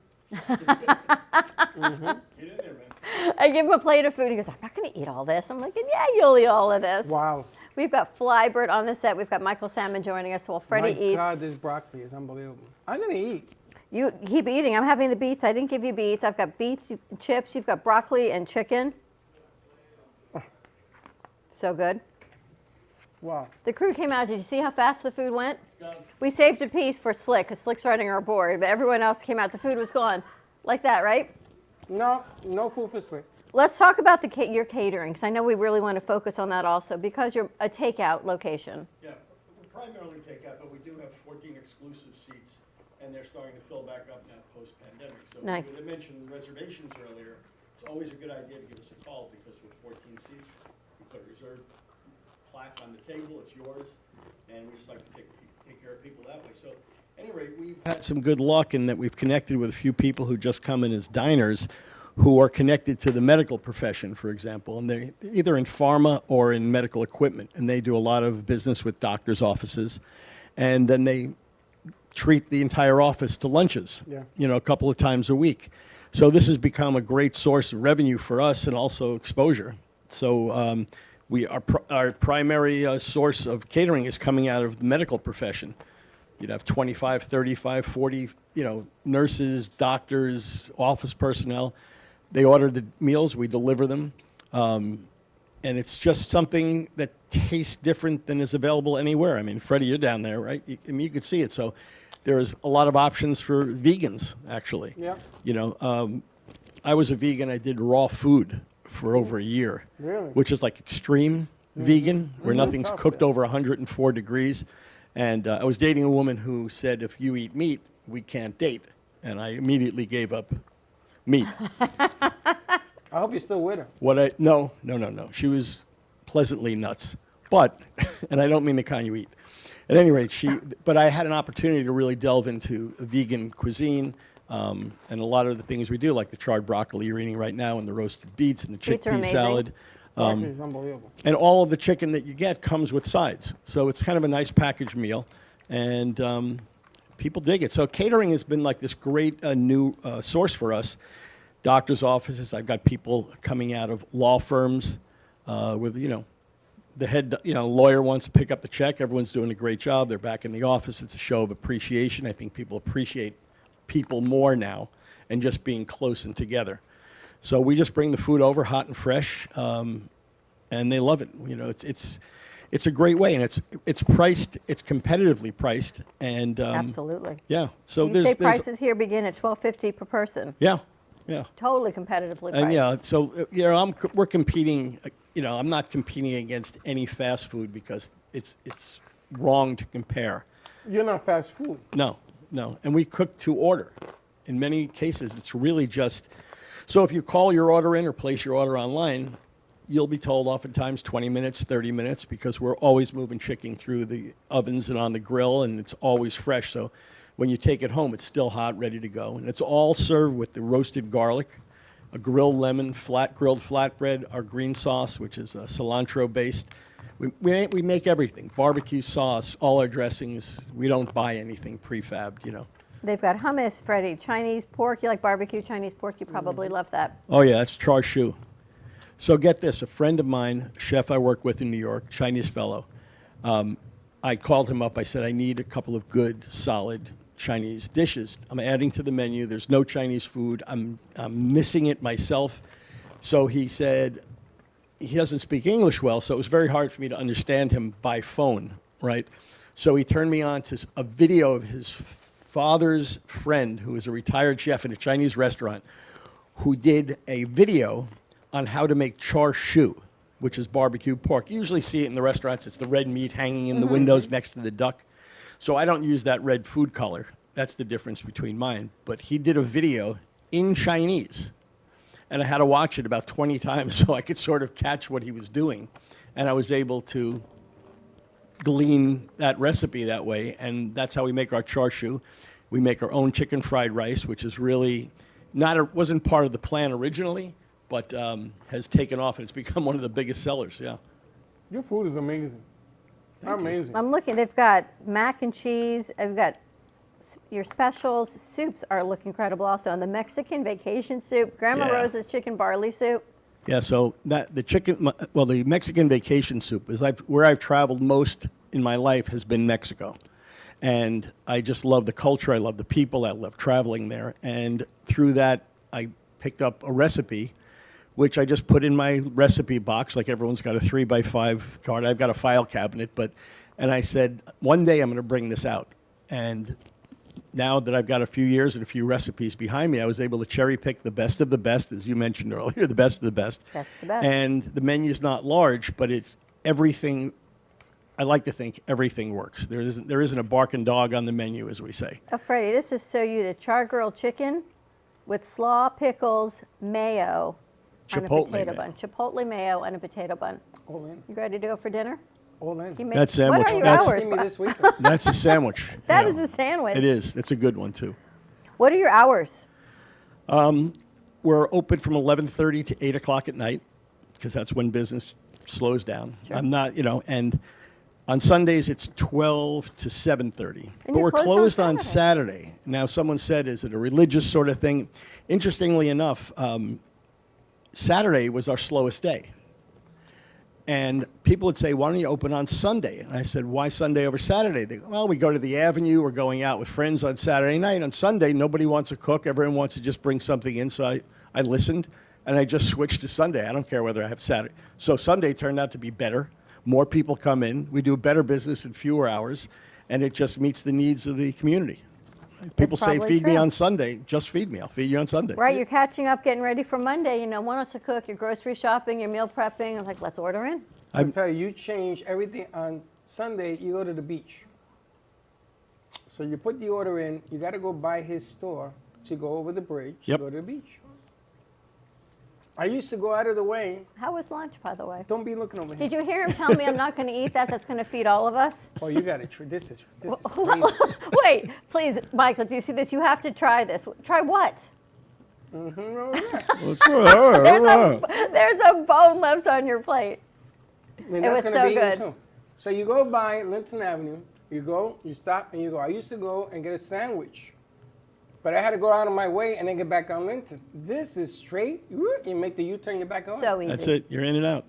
I give him a plate of food. He goes, I'm not going to eat all this. I'm like, yeah, you'll eat all of this. Wow. We've got Flybird on the set. We've got Michael Salmon joining us while Freddie eats. My God, this broccoli is unbelievable. I'm going to eat. You keep eating. I'm having the beets. I didn't give you beets. I've got beets, chips. You've got broccoli and chicken. So good. Wow. The crew came out. Did you see how fast the food went? We saved a piece for Slick, because Slick's running our board, but everyone else came out. The food was gone. Like that, right? No food for Slick. Let's talk about your catering, because I know we really want to focus on that also, because you're a takeout location. Yeah, we primarily takeout, but we do have 14 exclusive seats, and they're starting to fill back up now post-pandemic. So Nice. I mentioned reservations earlier. It's always a good idea to give us a call, because with 14 seats, we put a reserved plaque on the table. It's yours, and we just like to take care of people that way. So, at any rate, we've had some good luck in that we've connected with a few people who just come in as diners, who are connected to the medical profession, for example, and they're either in pharma or in medical equipment, and they do a lot of business with doctors' offices, and then they treat the entire office to lunches, a couple of times a week. So this has become a great source of revenue for us and also exposure. So our primary source of catering is coming out of the medical profession. You'd have 25, 35, 40, nurses, doctors, office personnel. They order the meals, we deliver them. And it's just something that tastes different than is available anywhere. I mean, Freddie, you're down there, right? You could see it. So there's a lot of options for vegans, actually. Yeah. I was a vegan. I did raw food for over a year. Really? Which is like extreme vegan, where nothing's cooked over 104 degrees. And I was dating a woman who said, if you eat meat, we can't date. And I immediately gave up meat. I hope you're still with her. No. She was pleasantly nuts. But, and I don't mean the kind you eat. At any rate, but I had an opportunity to really delve into vegan cuisine and a lot of the things we do, like the charred broccoli you're eating right now, and the roasted beets, and the chickpea salad. It's unbelievable. And all of the chicken that you get comes with sides. So it's kind of a nice packaged meal, and people dig it. So catering has been like this great new source for us. Doctors' offices, I've got people coming out of law firms with, the head lawyer wants to pick up the check. Everyone's doing a great job. They're back in the office. It's a show of appreciation. I think people appreciate people more now and just being close and together. So we just bring the food over hot and fresh, and they love it. It's a great way, and it's priced. It's competitively priced, and Absolutely. Yeah. So you say prices here begin at $12.50 per person. Yeah. Totally competitively priced. And so we're competing. I'm not competing against any fast food because it's wrong to compare. You're not fast food. No. And we cook to order. In many cases, it's really just. So if you call your order in or place your order online, you'll be told oftentimes 20 minutes, 30 minutes, because we're always moving chicken through the ovens and on the grill, and it's always fresh. So when you take it home, it's still hot, ready to go. And it's all served with the roasted garlic, a grilled lemon, grilled flatbread, our green sauce, which is cilantro-based. We make everything, barbecue sauce, all our dressings. We don't buy anything prefabbed, They've got hummus, Freddie, Chinese pork. You like barbecue Chinese pork? You probably love that. Oh, yeah, that's char siu. So get this, a friend of mine, chef I work with in New York, Chinese fellow, I called him up. I said, I need a couple of good, solid Chinese dishes. I'm adding to the menu. There's no Chinese food. I'm missing it myself. So he said, he doesn't speak English well, so it was very hard for me to understand him by phone, right? So he turned me on to a video of his father's friend, who is a retired chef in a Chinese restaurant, who did a video on how to make char siu, which is barbecue pork. You usually see it in the restaurants. It's the red meat hanging in the windows next to the duck. So I don't use that red food color. That's the difference between mine. But he did a video in Chinese, and I had to watch it about 20 times so I could sort of catch what he was doing. And I was able to glean that recipe that way, and that's how we make our char siu. We make our own chicken fried rice, which is really wasn't part of the plan originally, but has taken off, and it's become one of the biggest sellers, yeah. Your food is amazing. Amazing. I'm looking. They've got mac and cheese. They've got your specials. Soups look incredible also. And the Mexican vacation soup, Grandma Rosa's chicken barley soup. Yeah, so the Mexican vacation soup is where I've traveled most in my life has been Mexico. And I just love the culture. I love the people. I love traveling there. And through that, I picked up a recipe which I just put in my recipe box, like everyone's got a 3x5 card. I've got a file cabinet, and I said, one day I'm going to bring this out. And now that I've got a few years and a few recipes behind me, I was able to cherry pick the best of the best, as you mentioned earlier, the best of the best. Best of the best. And the menu's not large, but it's everything. I like to think everything works. There isn't a barking dog on the menu, as we say. Oh, Freddie, this is so you, the char-grilled chicken with slaw, pickles, mayo, on a Chipotle potato mayo. bun. Chipotle mayo on a potato bun. All in. You ready to go for dinner? All in. You make- That sandwich, What are your that's- hours? See me this week. That's a sandwich. That Yeah. is a sandwich. It is. It's a good one, too. What are your hours? We're open from 11:30 to 8 o'clock at night because that's when business slows down. I'm not, and on Sundays it's 12 to 7:30. But you're we're closed on closed on Saturday. Now, someone said, is it a religious sort of thing? Interestingly enough, Saturday was our slowest day. And people would say, why don't you open on Sunday? And I said, why Sunday over Saturday? They go, well, we go to the Avenue. We're going out with friends on Saturday night. On Sunday, nobody wants to cook. Everyone wants to just bring something in. So I listened, and I just switched to Sunday. I don't care whether I have Saturday. So Sunday turned out to be better. More people come in. We do better business in fewer hours, and it just meets the needs of the community. People say, probably feed me true. on Sunday. Just feed me. I'll feed you on Sunday. Right, you're catching up, getting ready for Monday. One wants to cook, your grocery shopping, your meal prepping. I'm like, let's order in. I'll tell you, you change everything on Sunday, you go to the beach. So you put the order in, you got to go by his store to go over the bridge Yep. to go to the beach. I used to go out of the way. How was lunch, by the way? Don't be looking over here. Did you hear him tell me I'm not going to eat that? That's going to feed all of us? Oh, you got to this is crazy. Wait, please, Michael, do you see this? You have to try this. Try what? There's a bone left on your plate. And It that's was gonna so be good. too. So you go by Linton Avenue, you go, you stop, and you go. I used to go and get a sandwich, but I had to go out of my way and then get back on Linton. This is straight. You make the U-turn, you're back on. So easy. That's it. You're in and out.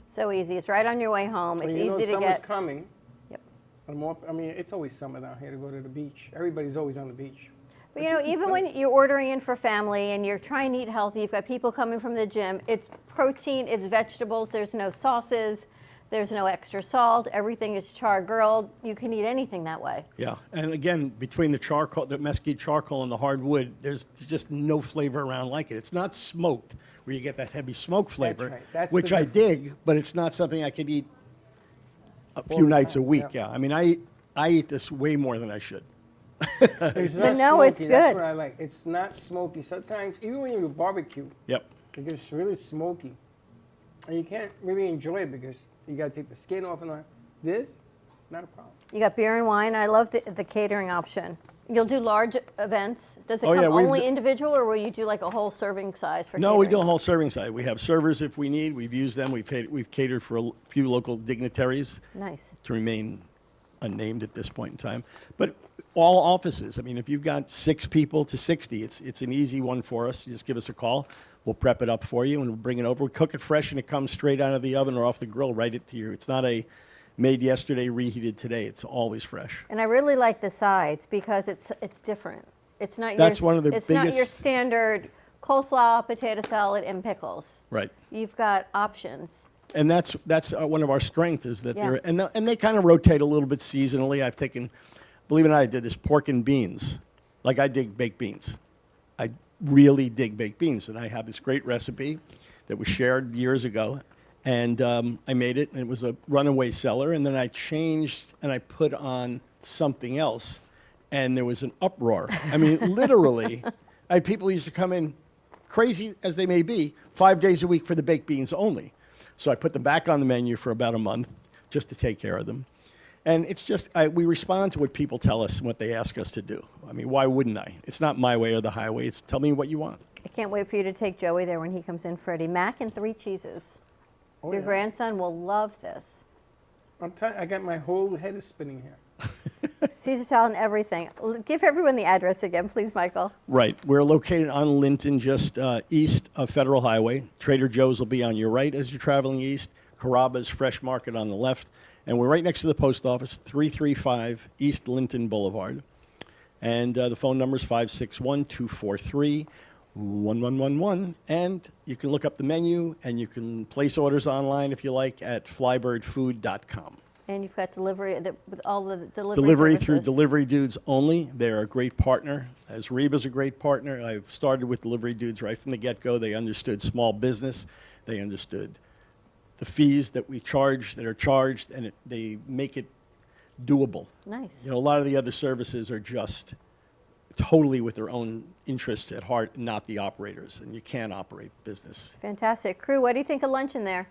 So easy. It's right on your way home. It's When you know easy to summer's get. coming. Yep. It's always summer down here to go to the beach. Everybody's always on the beach. But this is even good. when you're ordering in for family and you're trying to eat healthy, you've got people coming from the gym. It's protein, it's vegetables. There's no sauces. There's no extra salt. Everything is char-grilled. You can eat anything that way. Yeah, and again, between the charcoal, the mesquite charcoal and the hardwood, there's just no flavor around like it. It's not smoked, where you get that heavy smoke flavor, right. That's which the I difference. dig, but it's not something I could eat a All few the nights a time, week. yeah. Yeah, I mean, I eat this way more than I should. It's But not no, it's smoky. That's good. what I like. It's not smoky. Sometimes, even when you barbecue, Yep. it gets really smoky. And you can't really enjoy it because you got to take the skin off and all. This, not a problem. You got beer and wine. I love the catering option. You'll do large events. Does it Oh, come yeah, we've only d- individual, or will you do like a whole serving size for No, we do catering? a whole serving side. We have servers if we need. We've used them. We've catered for a few local dignitaries. Nice. To remain unnamed at this point in time. But all offices, I mean, if you've got 6 people to 60, it's an easy one for us. You just give us a call. We'll prep it up for you and we'll bring it over. We cook it fresh and it comes straight out of the oven or off the grill right to you. It's not a made yesterday, reheated today. It's always fresh. And I really like the sides because it's different. It's not That's your, one of the it's not your biggest- standard coleslaw, potato salad, and pickles. Right. You've got options. And that's one of our strengths is that Yeah. and they kind of rotate a little bit seasonally. I've taken, believe it or not, I did this pork and beans. Like I dig baked beans. I really dig baked beans, and I have this great recipe that was shared years ago, and I made it, and it was a runaway seller. And then I changed and I put on something else, and there was an uproar. I mean, literally, I had people used to come in, crazy as they may be, 5 days a week for the baked beans only. So I put them back on the menu for about a month just to take care of them. And it's just, we respond to what people tell us and what they ask us to do. I mean, why wouldn't I? It's not my way or the highway. It's tell me what you want. I can't wait for you to take Joey there when he comes in, Freddie. Mac and 3 cheeses. Oh, Your yeah. grandson will love this. I'm telling you, I got my whole head is spinning here. Caesar salad and everything. Give everyone the address again, please, Michael. Right. We're located on Linton, just east of Federal Highway. Trader Joe's will be on your right as you're traveling east. Carrabba's Fresh Market on the left. And we're right next to the post office, 335 East Linton Boulevard. And the phone number is 561-243-1037. 1111, and you can look up the menu, and you can place orders online if you like at flybirdfood.com. And you've got delivery with all the Delivery through services. Delivery Dudes only. They're a great partner. As Reba's a great partner. I've started with Delivery Dudes right from the get-go. They understood small business. They understood the fees that we charge, that are charged, and they make it doable. Nice. You know, a lot of the other services are just totally with their own interests at heart, not the operators, and you can't operate business. Fantastic. Crew, what do you think of lunch in there?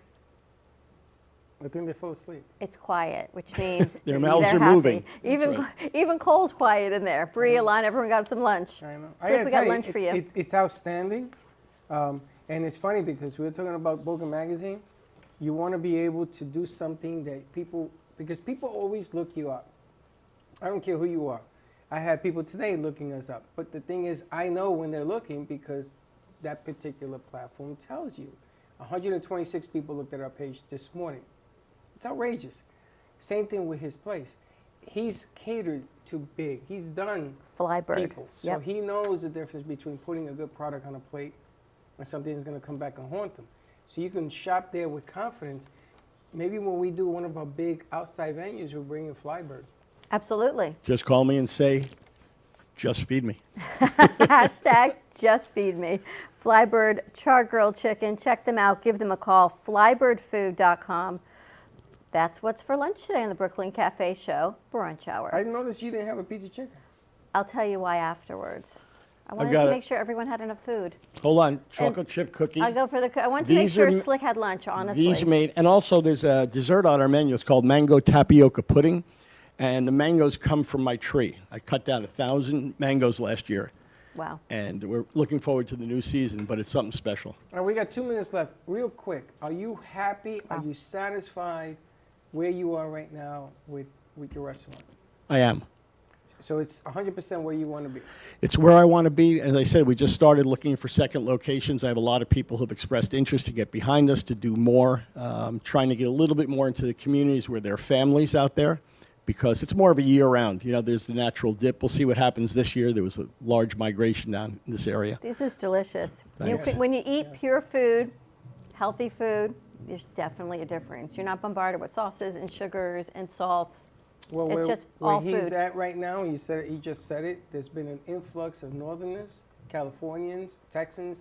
I think they fall asleep. It's quiet, which means Their they're mouths are happy. moving. Even That's even Cole's quiet in there. Bree, Alon, everyone got some lunch. I know. Slip, we got lunch for you. It's outstanding. And it's funny because we were talking about Boca Magazine. You want to be able to do something that because people always look you up. I don't care who you are. I had people today looking us up. But the thing is, I know when they're looking because that particular platform tells you. 126 people looked at our page this morning. It's outrageous. Same thing with his place. He's catered to big. He's done Flybird. people. So he knows the difference between putting a good product on a plate and something that's going to come back and haunt them. So you can shop there with confidence. Maybe when we do one of our big outside venues, we'll bring in Flybird. Absolutely. Just call me and say, just feed me. Hashtag just feed me. Flybird Char Grilled Chicken. Check them out. Give them a call. Flybirdfood.com. That's what's for lunch today on the Brooklyn Cafe Show Brunch Hour. I noticed you didn't have a piece of chicken. I'll tell you why afterwards. I wanted got to it. make sure everyone had enough food. Hold on, chocolate chip cookie. I'll go for the. I wanted to make These sure are- Slick had lunch. Honestly. These are made, and also there's a dessert on our menu. It's called mango tapioca pudding, and the mangoes come from my tree. I cut down 1,000 mangoes last year, Wow. and we're looking forward to the new season, but it's something special. All right, we got 2 minutes left. Real quick, are you happy? Are you satisfied where you are right now with your restaurant? I am. So it's 100% where you want to be. It's where I want to be. As I said, we just started looking for second locations. I have a lot of people who have expressed interest to get behind us, to do more, trying to get a little bit more into the communities where there are families out there, because it's more of a year-round. You know, there's the natural dip. We'll see what happens this year. There was a large migration down in this area. This is delicious. Thanks. When you eat pure food, healthy food, there's definitely a difference. You're not bombarded with sauces and sugars and salts. Well, It's where, just where all he's food. at right now, he just said it, there's been an influx of Northerners, Californians, Texans.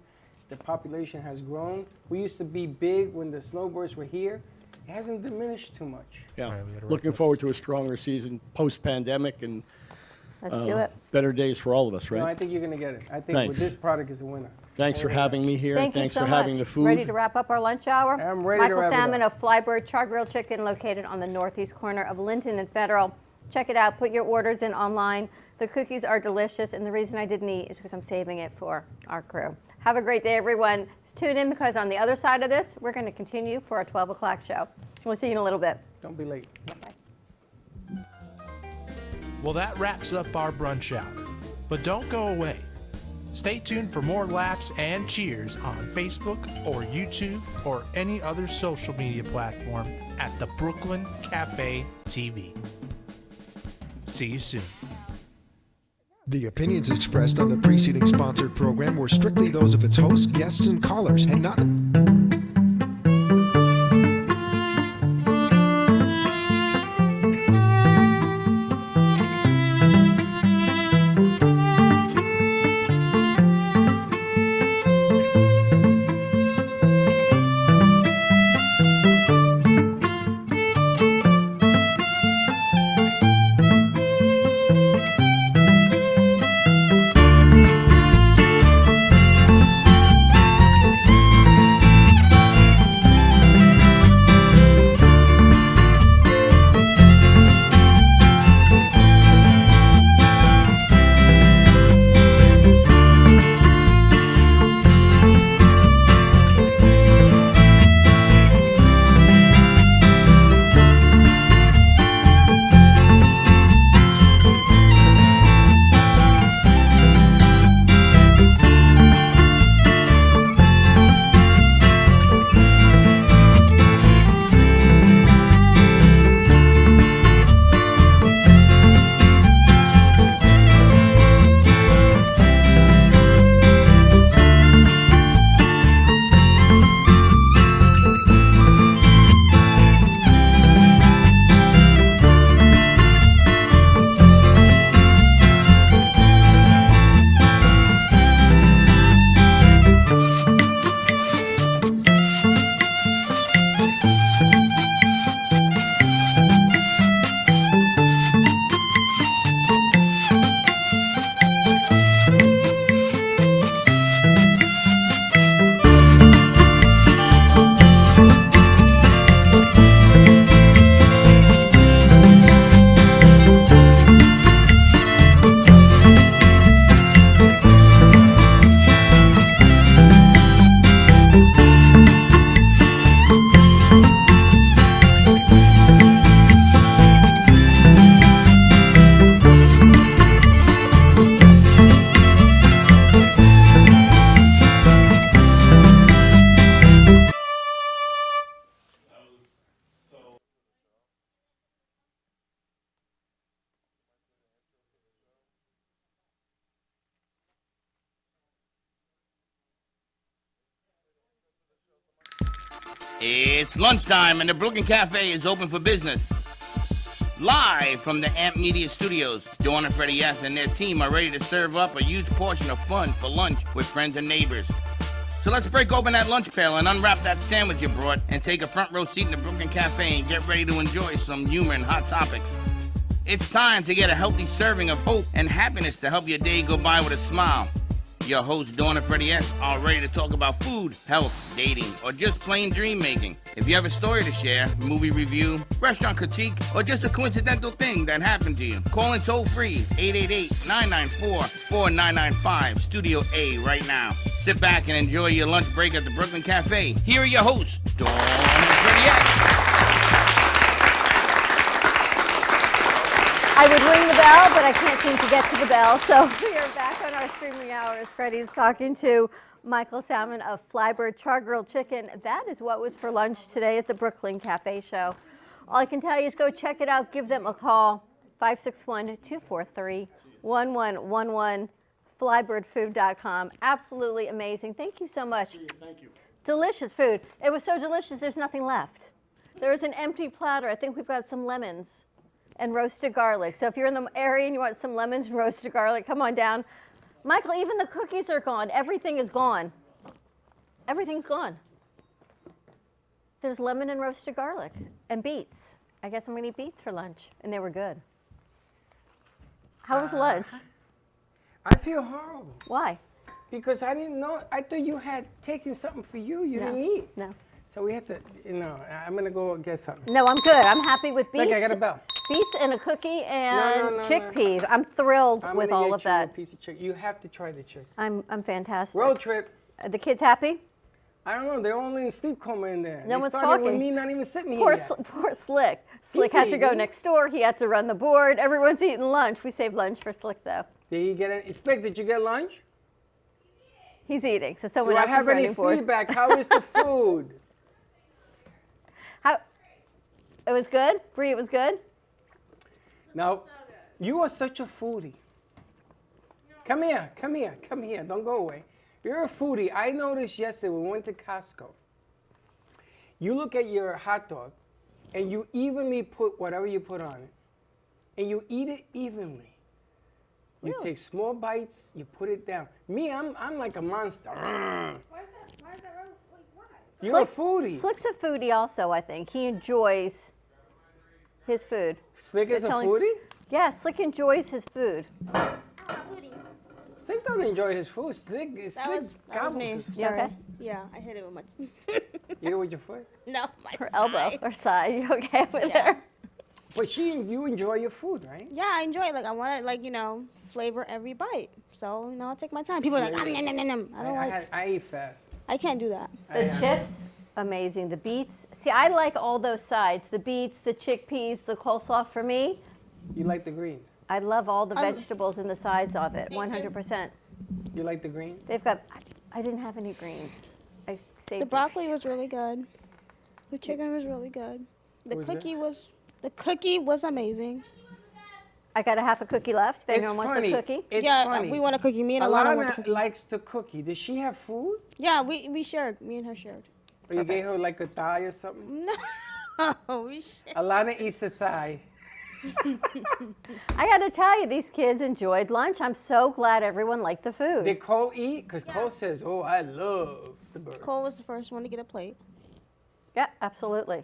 The population has grown. We used to be big when the snowbirds were here. It hasn't diminished too much. Yeah, looking forward to a stronger season post-pandemic and Let's do it. better days for all of us, right? No, I think you're going to get it. I think Thanks. with this product is a winner. Thanks for having me here. Thank Thanks you so for having much. the food. Ready to wrap up our lunch hour? I'm ready to Michael wrap it Salmon up. of Flybird Char Grilled Chicken, located on the northeast corner of Linton and Federal. Check it out. Put your orders in online. The cookies are delicious, and the reason I didn't eat is because I'm saving it for our crew. Have a great day, everyone. Tune in, because on the other side of this, we're going to continue for our 12 o'clock show. We'll see you in a little bit. Don't be late. Bye-bye. Well, that wraps up our brunch hour. But don't go away. Stay tuned for more laughs and cheers on Facebook or YouTube or any other social media platform at the Brooklyn Cafe TV. See you soon. The opinions expressed on the preceding sponsored program were strictly those of its hosts, guests, and callers, and not It's lunchtime and the Brooklyn Cafe is open for business. Live from the AMP Media Studios, Dawn and Freddie S. and their team are ready to serve up a huge portion of fun for lunch with friends and neighbors. So let's break open that lunch pail and unwrap that sandwich you brought and take a front row seat in the Brooklyn Cafe and get ready to enjoy some humor and hot topics. It's time to get a healthy serving of hope and happiness to help your day go by with a smile. Your hosts, Dawn and Freddie S., are ready to talk about food, health, dating, or just plain dream making. If you have a story to share, movie review, restaurant critique, or just a coincidental thing that happened to you, call in toll free 888-994-4995, Studio A right now. Sit back and enjoy your lunch break at the Brooklyn Cafe. Here are your hosts, Dawn and Freddie S. I would ring the bell, but I can't seem to get to the bell. So we are back on our streaming hours. Freddie's talking to Michael Salmon of Flybird Char-Grilled Chicken. That is what was for lunch today at the Brooklyn Cafe Show. All I can tell you is go check it out. Give them a call, 561-243-1111, flybirdfood.com. Absolutely amazing. Thank you so much. Thank you. Delicious food. It was so delicious, there's nothing left. There was an empty platter. I think we've got some lemons and roasted garlic. So if you're in the area and you want some lemons and roasted garlic, come on down. Michael, even the cookies are gone. Everything is gone. Everything's gone. There's lemon and roasted garlic and beets. I guess I'm going to eat beets for lunch, and they were good. How was lunch? I feel horrible. Why? Because I didn't know. I thought you had taken something for you. You didn't eat. No. So we have to, I'm going to go get something. No, I'm good. I'm happy with beets. Look, I got a bell. Beets and a cookie and No. chickpeas. I'm thrilled I'm with gonna all get of you that. a piece of chicken. You have to try the chicken. I'm fantastic. Road trip. Are the kids happy? I don't know. They're only in sleep coma in there. No they one's started talking. with me not even sitting Poor, here yet. poor Slick. Slick had to go eating. next door. He had to run the board. Everyone's eating lunch. We saved lunch for Slick, though. Did you get it? Slick, did you get lunch? He's eating, so someone Do I else have is any running board. feedback? How is the food? It was good? Bree, it was good? Now, you are such a foodie. Come here. Don't go away. You're a foodie. I noticed yesterday when we went to Costco. You look at your hot dog, and you evenly put whatever you put on it, and you eat it evenly. You take small bites, you put it down. Me, I'm like a monster. Why is that wrong? Why? You're a foodie. Slick's a foodie also, I think. He enjoys his food. Slick is a They're telling- foodie? Yeah, Slick enjoys his food. Slick don't enjoy his food. Slick That was gobbles me. his food. You okay? Sorry. Yeah, I hit it with my. You hit it with your foot? No, my Her side. elbow or side. You okay over Yeah. there? But you enjoy your food, right? Yeah, I enjoy it. Like I want to, flavor every bite. So I'll take my time. People are like, nom, nom, nom, nom, nom. I don't like. I eat fast. I can't do that. The chips, amazing. The beets. See, I like all those sides. The beets, the chickpeas, the coleslaw. For me, You like the greens? I love all the vegetables and the sides of it, 100%. You like the greens? They've got, I didn't have any greens. I saved The broccoli was really good. The chicken was really good. The Was cookie was amazing. I got a half a cookie left. If It's anyone wants funny. a cookie. It's Yeah, funny. we want a cookie. Me and Alana want a cookie. likes the cookie. Does she have food? Yeah, we shared. Me and her shared. Or you gave her like a thigh or something? No, we shared. Alana eats the thigh. I got to tell you, these kids enjoyed lunch. I'm so glad everyone liked the food. Did Cole eat? Because Cole says, oh, I love the bird. Cole was the first one to get a plate. Yeah, absolutely.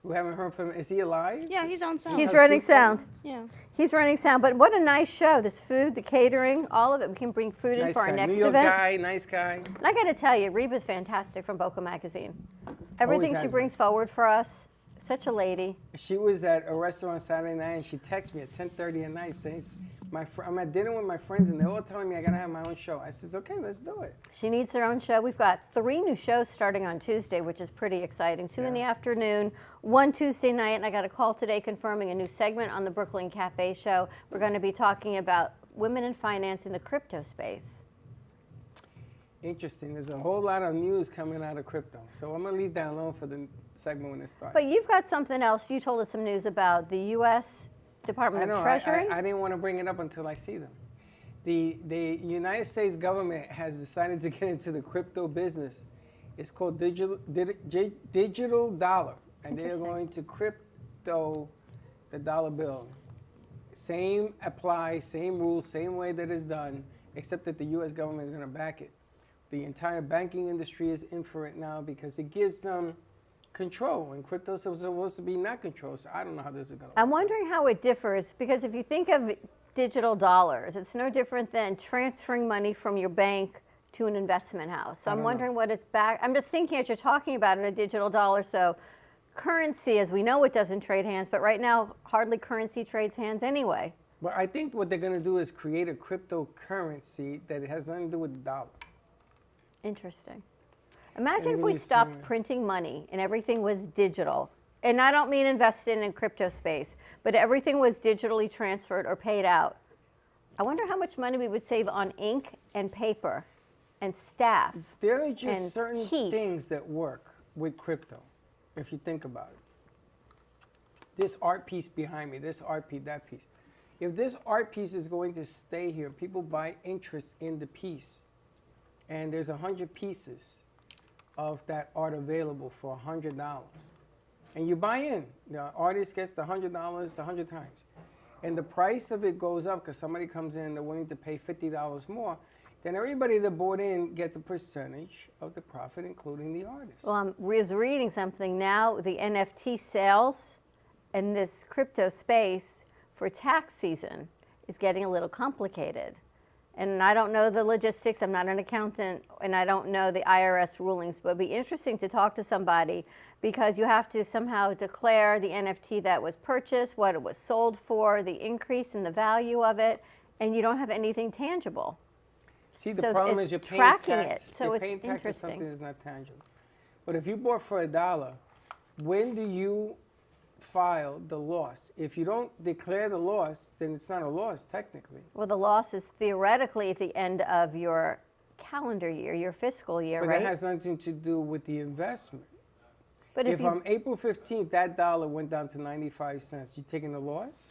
We haven't heard from him. Is he alive? Yeah, he's on sound. He's running sound. Yeah. He's running sound. But what a nice show. This food, the catering, all of it. We can bring food in Nice for our guy. next New York event. guy, nice guy. And I got to tell you, Reba's fantastic from Boca Magazine. Everything has she been. brings forward for us, such a lady. She was at a restaurant Saturday night, and she texted me at 10:30 at night saying, I'm at dinner with my friends, and they're all telling me I got to have my own show. I says, okay, let's do it. She needs her own show. We've got 3 new shows starting on Tuesday, which is pretty exciting. 2 in the afternoon, 1 Tuesday night, and I got a call today confirming a new segment on the Brooklyn Cafe Show. We're going to be talking about women in finance in the crypto space. Interesting. There's a whole lot of news coming out of crypto. So I'm going to leave that alone for the segment when it starts. But you've got something else. You told us some news about the U.S. Department of Treasury. I didn't want to bring it up until I see them. The United States government has decided to get into the crypto business, It's called digital dollar, and they're going to crypto the dollar bill. Same apply, same rules, same way that it's done, except that the U.S. government is going to back it. The entire banking industry is in for it now because it gives them control, and crypto is supposed to be not control. So I don't know how this is going to work. I'm wondering how it differs, because if you think of digital dollars, it's no different than transferring money from your bank to an investment house. So I'm wondering what it's back. I'm just thinking as you're talking about it, a digital dollar. So currency, as we know, it doesn't trade hands, but right now hardly currency trades hands anyway. But I think what they're going to do is create a cryptocurrency that has nothing to do with the dollar. Interesting. Imagine if we stopped printing money and everything was digital. And I don't mean invested in crypto space, but everything was digitally transferred or paid out. I wonder how much money we would save on ink and paper and staff. There are just and certain heat. things that work with crypto, if you think about it. This art piece behind me, this art piece, that piece. If this art piece is going to stay here, people buy interest in the piece. And there's 100 pieces of that art available for $100. And you buy in. The artist gets the $100 100 times. And the price of it goes up because somebody comes in and they're willing to pay $50 more. Then everybody that bought in gets a percentage of the profit, including the artist. Well, I was reading something now, the NFT sales in this crypto space for tax season is getting a little complicated. And I don't know the logistics, I'm not an accountant, and I don't know the IRS rulings, but it'd be interesting to talk to somebody because you have to somehow declare the NFT that was purchased, what it was sold for, the increase in the value of it, and you don't have anything tangible. See, the So problem it's is you're paying tracking tax. it, so You're it's paying tax on interesting. something that's not tangible. But if you bought for $1, when do you file the loss? If you don't declare the loss, then it's not a loss technically. Well, the loss is theoretically at the end of your calendar year, your fiscal year, But right? that has nothing to do with the investment. But if you, on April 15th that dollar went down to 95 cents, you taking the loss?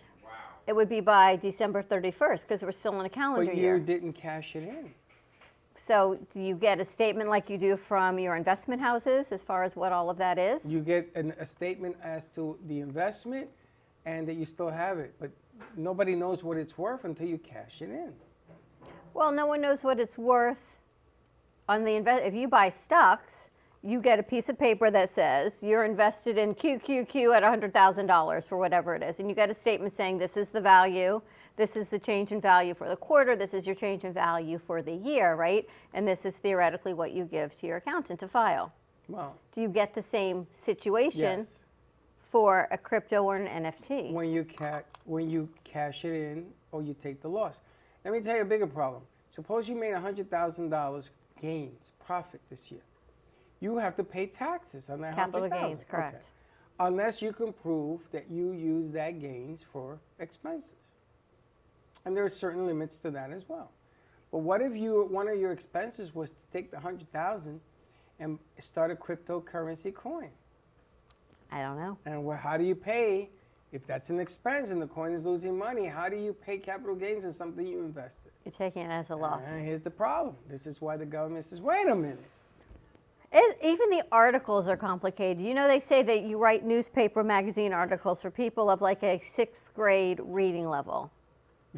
it would be by December 31st because we're still in a calendar But you year. didn't cash it in. So do you get a statement like you do from your investment houses as far as what all of that is? You get a statement as to the investment and that you still have it. But nobody knows what it's worth until you cash it in. Well, no one knows what it's worth on the if you buy stocks, you get a piece of paper that says you're invested in QQQ at $100,000 for whatever it is. And you get a statement saying this is the value, this is the change in value for the quarter, this is your change in value for the year, right? And this is theoretically what you give to your accountant to file. Well, Do you get the same situation yes. for a crypto or an NFT? When you cash it in or you take the loss. Let me tell you a bigger problem. Suppose you made $100,000 gains, profit this year. You have to pay taxes on that Capital $100,000. gains, correct. Okay. Unless you can prove that you use that gains for expenses. And there are certain limits to that as well. But what if one of your expenses was to take the $100,000 and start a cryptocurrency coin? I don't know. And how do you pay if that's an expense and the coin is losing money? How do you pay capital gains on something you invested? You're taking it as a loss. And here's the problem. This is why the government says, wait a minute. Even the articles are complicated. You know, they say that you write newspaper magazine articles for people of like a 6th grade reading level.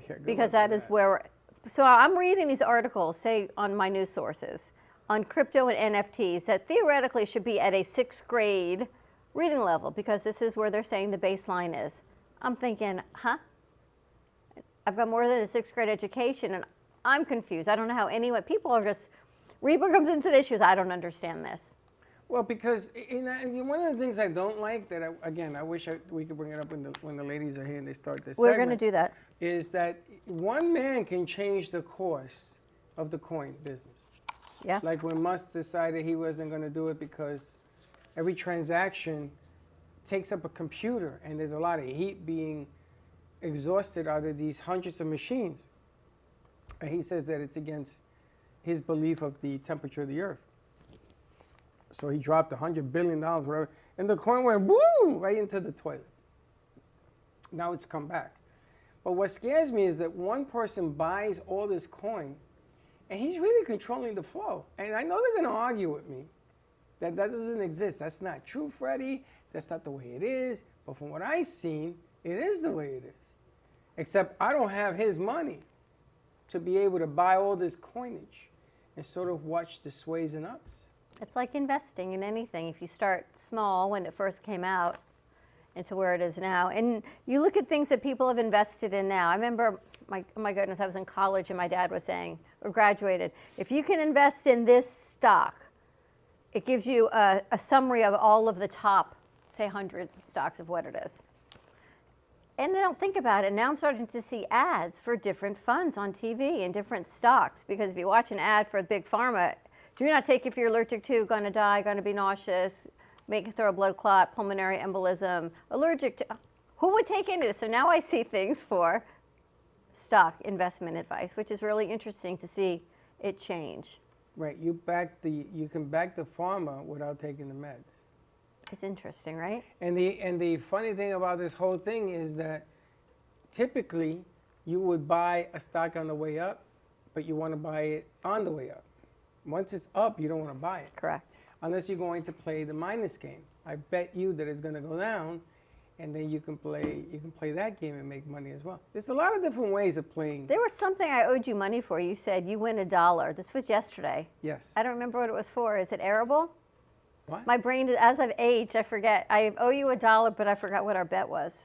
Yeah, good Because luck that with is where, so I'm reading these articles, say on my news sources, on crypto and NFTs that theoretically should be at a 6th grade reading level because this is where they're saying the baseline is. I'm thinking, huh? I've got more than a 6th grade education and I'm confused. I don't know how anyone, people are just, Reba comes into the issues, I don't understand this. Well, because one of the things I don't like that, I wish we could bring it up when the ladies are here and they start this We're going to do that. Is that one man can change the course of the coin business. Yeah. Like when Musk decided he wasn't going to do it because every transaction takes up a computer and there's a lot of heat being exhausted out of these hundreds of machines. And he says that it's against his belief of the temperature of the earth. So he dropped $100 billion, whatever, and the coin went woo right into the toilet. Now it's come back. But what scares me is that one person buys all this coin, and he's really controlling the flow. And I know they're going to argue with me, That doesn't exist. That's not true, Freddie. That's not the way it is. But from what I've seen, it is the way it is. Except I don't have his money to be able to buy all this coinage and sort of watch the sways and ups. It's like investing in anything. If you start small when it first came out into where it is now, and you look at things that people have invested in now. I remember, oh my goodness, I was in college and my dad was saying, or graduated, if you can invest in this stock, it gives you a summary of all of the top, say 100 stocks of what it is. And I don't think about it. Now I'm starting to see ads for different funds on TV and different stocks, because if you watch an ad for Big Pharma, do not take if you're allergic to, going to die, going to be nauseous, make it throw a blood clot, pulmonary embolism, allergic to. Who would take any of this? So now I see things for stock investment advice, which is really interesting to see it change. Right, you can back the pharma without taking the meds. It's interesting, right? And the funny thing about this whole thing is that typically you would buy a stock on the way up, but you want to buy it on the way up. Once it's up, you don't want to buy it. Correct. Unless you're going to play the minus game. I bet you that it's going to go down, and then you can play that game and make money as well. There's a lot of different ways of playing. There was something I owed you money for. You said you win $1. This was yesterday. Yes. I don't remember what it was for. Is it arable? What? My brain, as I've aged, I forget. I owe you $1, but I forgot what our bet was.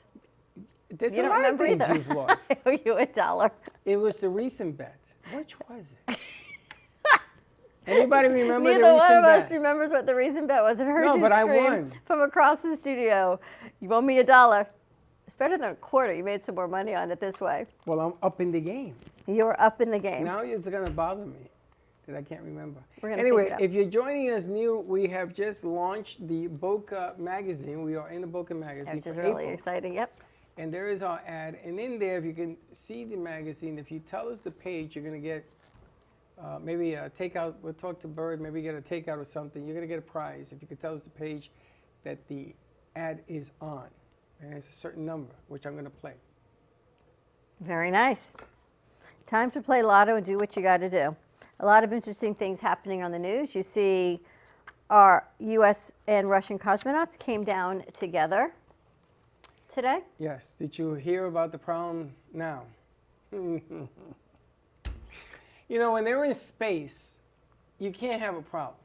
There's You a don't lot of remember things either. you've lost. I owe you $1. It was the recent bet. Which was it? Anybody remember Neither the recent one of us bet? remembers what the recent bet was. And heard No, you but I scream won. from across the studio. You owe me $1. It's better than a quarter. You made some more money on it this way. Well, I'm up in the game. You're up in the game. Now it's going to bother me that I can't remember. We're gonna Anyway, figure it out. if you're joining us new, we have just launched the Boca magazine. We are in the Boca magazine. Which is for really April. exciting. Yep. And there is our ad. And in there, if you can see the magazine, if you tell us the page, you're going to get maybe a takeout. We'll talk to Bird, maybe get a takeout or something. You're going to get a prize if you can tell us the page that the ad is on. And it's a certain number, which I'm going to play. Very nice. Time to play lotto and do what you got to do. A lot of interesting things happening on the news. You see our U.S. and Russian cosmonauts came down together today. Yes. Did you hear about the problem now? You know, when they're in space, you can't have a problem.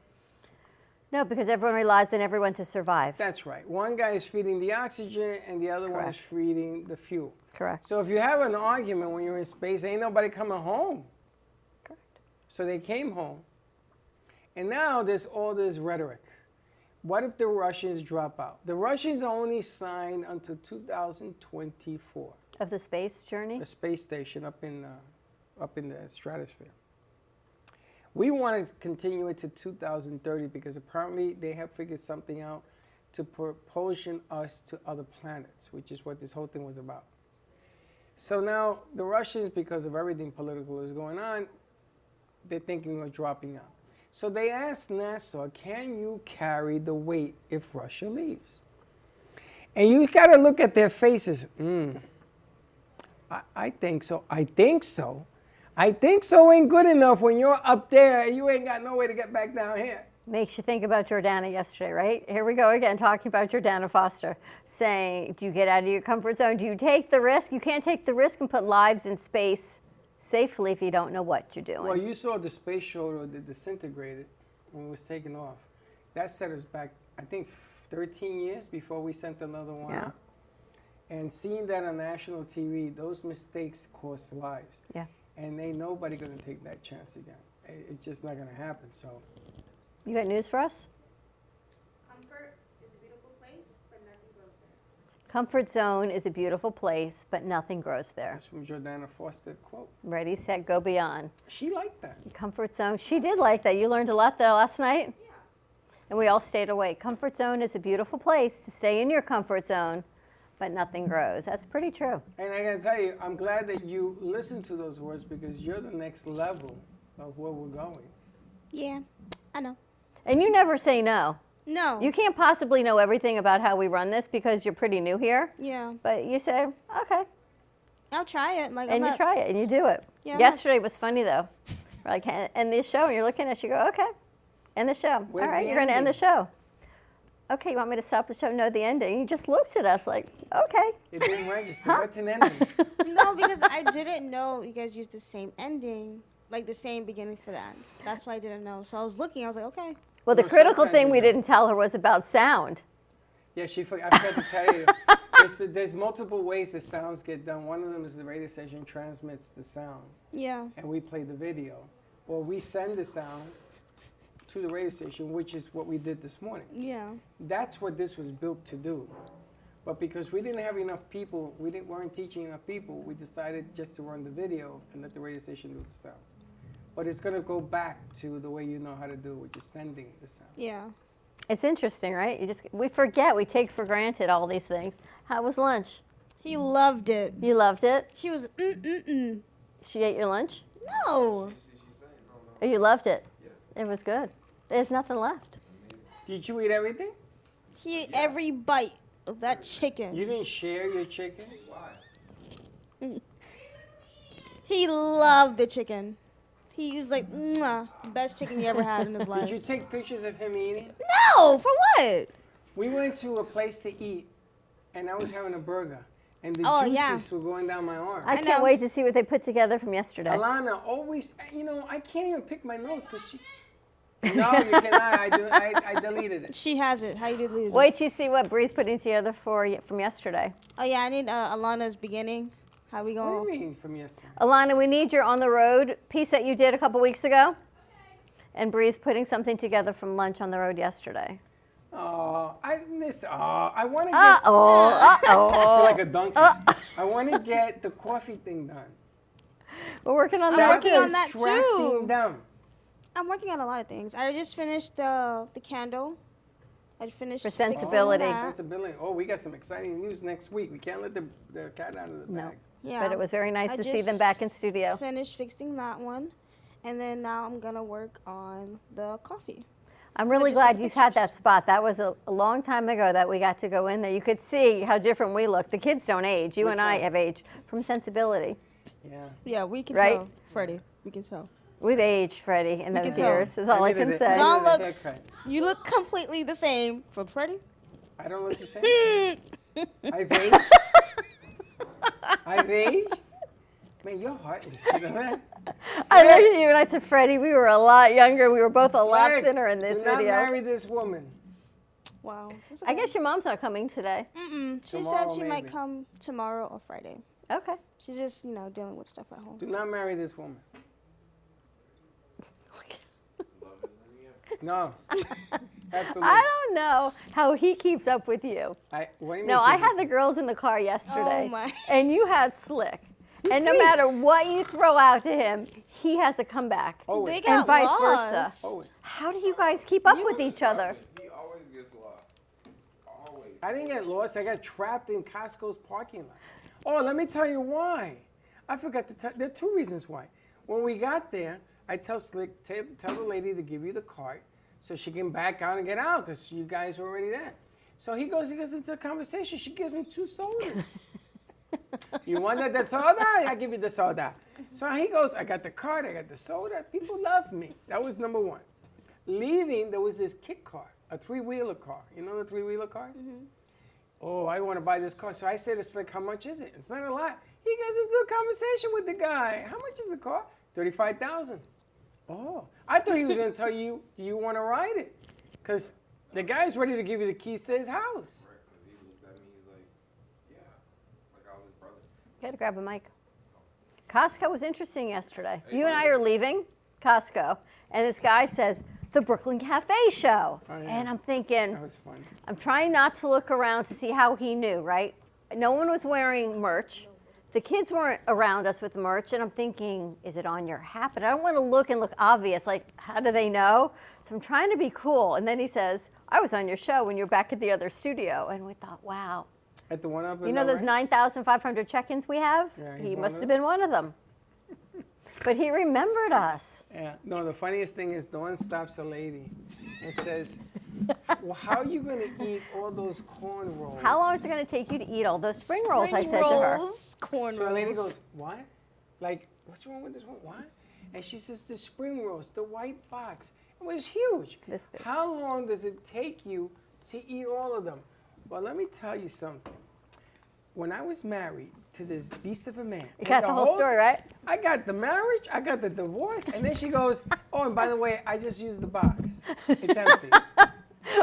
No, because everyone relies on everyone to survive. That's right. One guy is feeding the oxygen and the other one is Correct. feeding the fuel. Correct. So if you have an argument when you're in space, ain't nobody coming home. Correct. So they came home. And now there's all this rhetoric. What if the Russians drop out? The Russians only signed until 2024. Of the space journey? The space station up in the stratosphere. We want to continue it to 2030 because apparently they have figured something out to propulsion us to other planets, which is what this whole thing was about. So now the Russians, because of everything political is going on, they're thinking of dropping out. So they asked NASA, can you carry the weight if Russia leaves? And you got to look at their faces. I think so. I think so. I think so ain't good enough when you're up there and you ain't got no way to get back down here. Makes you think about Jordana yesterday, right? Here we go again, talking about Jordana Foster, saying, do you get out of your comfort zone? Do you take the risk? You can't take the risk and put lives in space safely if you don't know what you're doing. Well, you saw the space shuttle that disintegrated when it was taken off. That set us back, I think, 13 years before we sent another one out. And seeing that on national TV, those mistakes cost lives. Yeah. And ain't nobody going to take that chance again. It's just not going to happen. So. You got news for us? Comfort is a beautiful place, but nothing grows there. Comfort zone is a beautiful place, but nothing grows there. That's from Jordana Foster quote. Ready, set, go beyond. She liked that. Comfort zone. She did like that. You learned a lot there last night? Yeah. And we all stayed awake. Comfort zone is a beautiful place to stay in your comfort zone, but nothing grows. That's pretty true. And I got to tell you, I'm glad that you listened to those words because you're the next level of where we're going. Yeah, I know. And you never say no. No. You can't possibly know everything about how we run this because you're pretty new here. Yeah. But you say, okay. I'll try it. Like, And you try it and you do it. Yeah, Yesterday was funny though. Like, and this show, and you're looking at it, you go, okay, End the show. Where's All right, the you're going to end the ending? show. Okay, you want me to stop the show? No, the ending. You just looked at us like, okay. It didn't register. What's an ending? No, because I didn't know you guys used the same ending, like the same beginning for that. That's why I didn't know. So I was looking. I was like, okay. Well, the No, critical sometimes thing we we don't. didn't tell her was about sound. Yeah, I forgot to tell you. There's multiple ways the sounds get done. One of them is the radio station transmits the sound, Yeah. and we play the video. Or we send the sound to the radio station, which is what we did this morning. Yeah. That's what this was built to do. But because we didn't have enough people, weren't teaching enough people, we decided just to run the video and let the radio station do the sound. But it's going to go back to the way you know how to do it, which is sending the sound. Yeah. It's interesting, right? We forget, we take for granted all these things. How was lunch? He loved it. You loved it? She was mm-mm-mm. She ate your lunch? No. Oh, you loved it? It was good. There's nothing left. Did you eat everything? He ate every bite of that chicken. You didn't share your chicken? He loved the chicken. He was like, mwah, best chicken he ever had in his life. Did you take pictures of him eating? No, for what? We went to a place to eat, and I was having a burger, and the Oh, juices yeah. were going down my arm. I can't wait to see what they put together from yesterday. Alana always, I can't even pick my nose because she. No, you cannot. I deleted it. She has it. How you deleted it? Wait till you see what Bree's putting together from yesterday. Oh, yeah, I need Alana's beginning. How we What going? do you mean from yesterday? Alana, we need your on the road piece that you did a couple weeks ago. And Bree's putting something together from lunch on the road yesterday. Oh, I want to get. Uh-oh. I feel like a donkey. I want to get the coffee thing done. We're working on I'm that working too. on that Distracting too. them. I'm working on a lot of things. I just finished the candle. I finished For fixing sensibility. that. Sensibility. Oh, we got some exciting news next week. We can't let the cat out of the bag. Yeah. But it was very nice I to see them just back in studio. Finished fixing that one, and then now I'm gonna work on the coffee. I'm So really just got glad the you had that spot. That was a long time ago that we got to go in there. You could see how different we look. The kids don't age. You Which and I one? have aged from sensibility. Yeah. Yeah, we can Right? tell, Freddie. We can tell. We've aged, Freddie, in We those can tell. years, is all I can say. Don looks. You look completely the same from Freddie. I don't look the same. I've aged. I've aged. Man, you're heartless. You know that? I looked at you and I said, Freddie, we were a lot younger. We were both a lot Slick, thinner in this do not video. marry this woman. Wow. I guess your mom's not coming today. She Tomorrow, said she might maybe. come tomorrow or Friday. Okay. She's just, dealing with stuff at home. Do not marry this woman. No. Absolutely. I don't know how he keeps up with you. What do you No, mean I keep had the girls in the car yesterday, Oh, my. and you had Slick. He And no matter sleeps. what you throw out to him, he has to come back. Always. They got And vice lost. versa. Always. How do you guys keep up with each other? He always gets lost. Always. I didn't get lost. I got trapped in Costco's parking lot. Oh, let me tell you why. I forgot to tell. There are two reasons why. When we got there, I tell Slick, tell the lady to give you the cart so she can back out and get out because you guys were already there. So he goes into a conversation. She gives me 2 sodas. You want the soda? I give you the soda. So he goes, I got the cart, I got the soda. People love me. That was number one. Leaving, there was this kit car, a 3-wheeler car. You know the 3-wheeler cars? Mm-hmm. Oh, I want to buy this car. So I said to Slick, how much is it? It's not a lot. He gets into a conversation with the guy. How much is the car? $35,000. Oh, I thought he was going to tell you, do you want to ride it? Because the guy's ready to give you the keys to his house. Gotta grab a mic. Costco was interesting yesterday. You and I are leaving Costco, and this guy says, the Brooklyn Cafe show. Oh, yeah. And I'm thinking, That was fun. I'm trying not to look around to see how he knew, right? No one was wearing merch. The kids weren't around us with merch, and I'm thinking, is it on your hat? But I don't want to look and look obvious, like, how do they know? So I'm trying to be cool. And then he says, I was on your show when you were back at the other studio. And we thought, wow. At the one up in You know the those right? 9,500 check-ins we have? Yeah, he's He one must of have them. been one of them. But he remembered us. Yeah. No, the funniest thing is Dawn stops a lady and says, well, how are you going to eat all those corn rolls? How long is it going to take you to eat all those spring rolls, I said to her. Corn So the lady rolls. goes, what? Like, what's wrong with this one? What? And she says, the spring rolls, the white box. It was huge. This big. How long does it take you to eat all of them? Well, let me tell you something. When I was married to this beast of a man, You got the whole story, right? I got the marriage, I got the divorce, and then she goes, "Oh, and by the way, I just used the box. It's empty."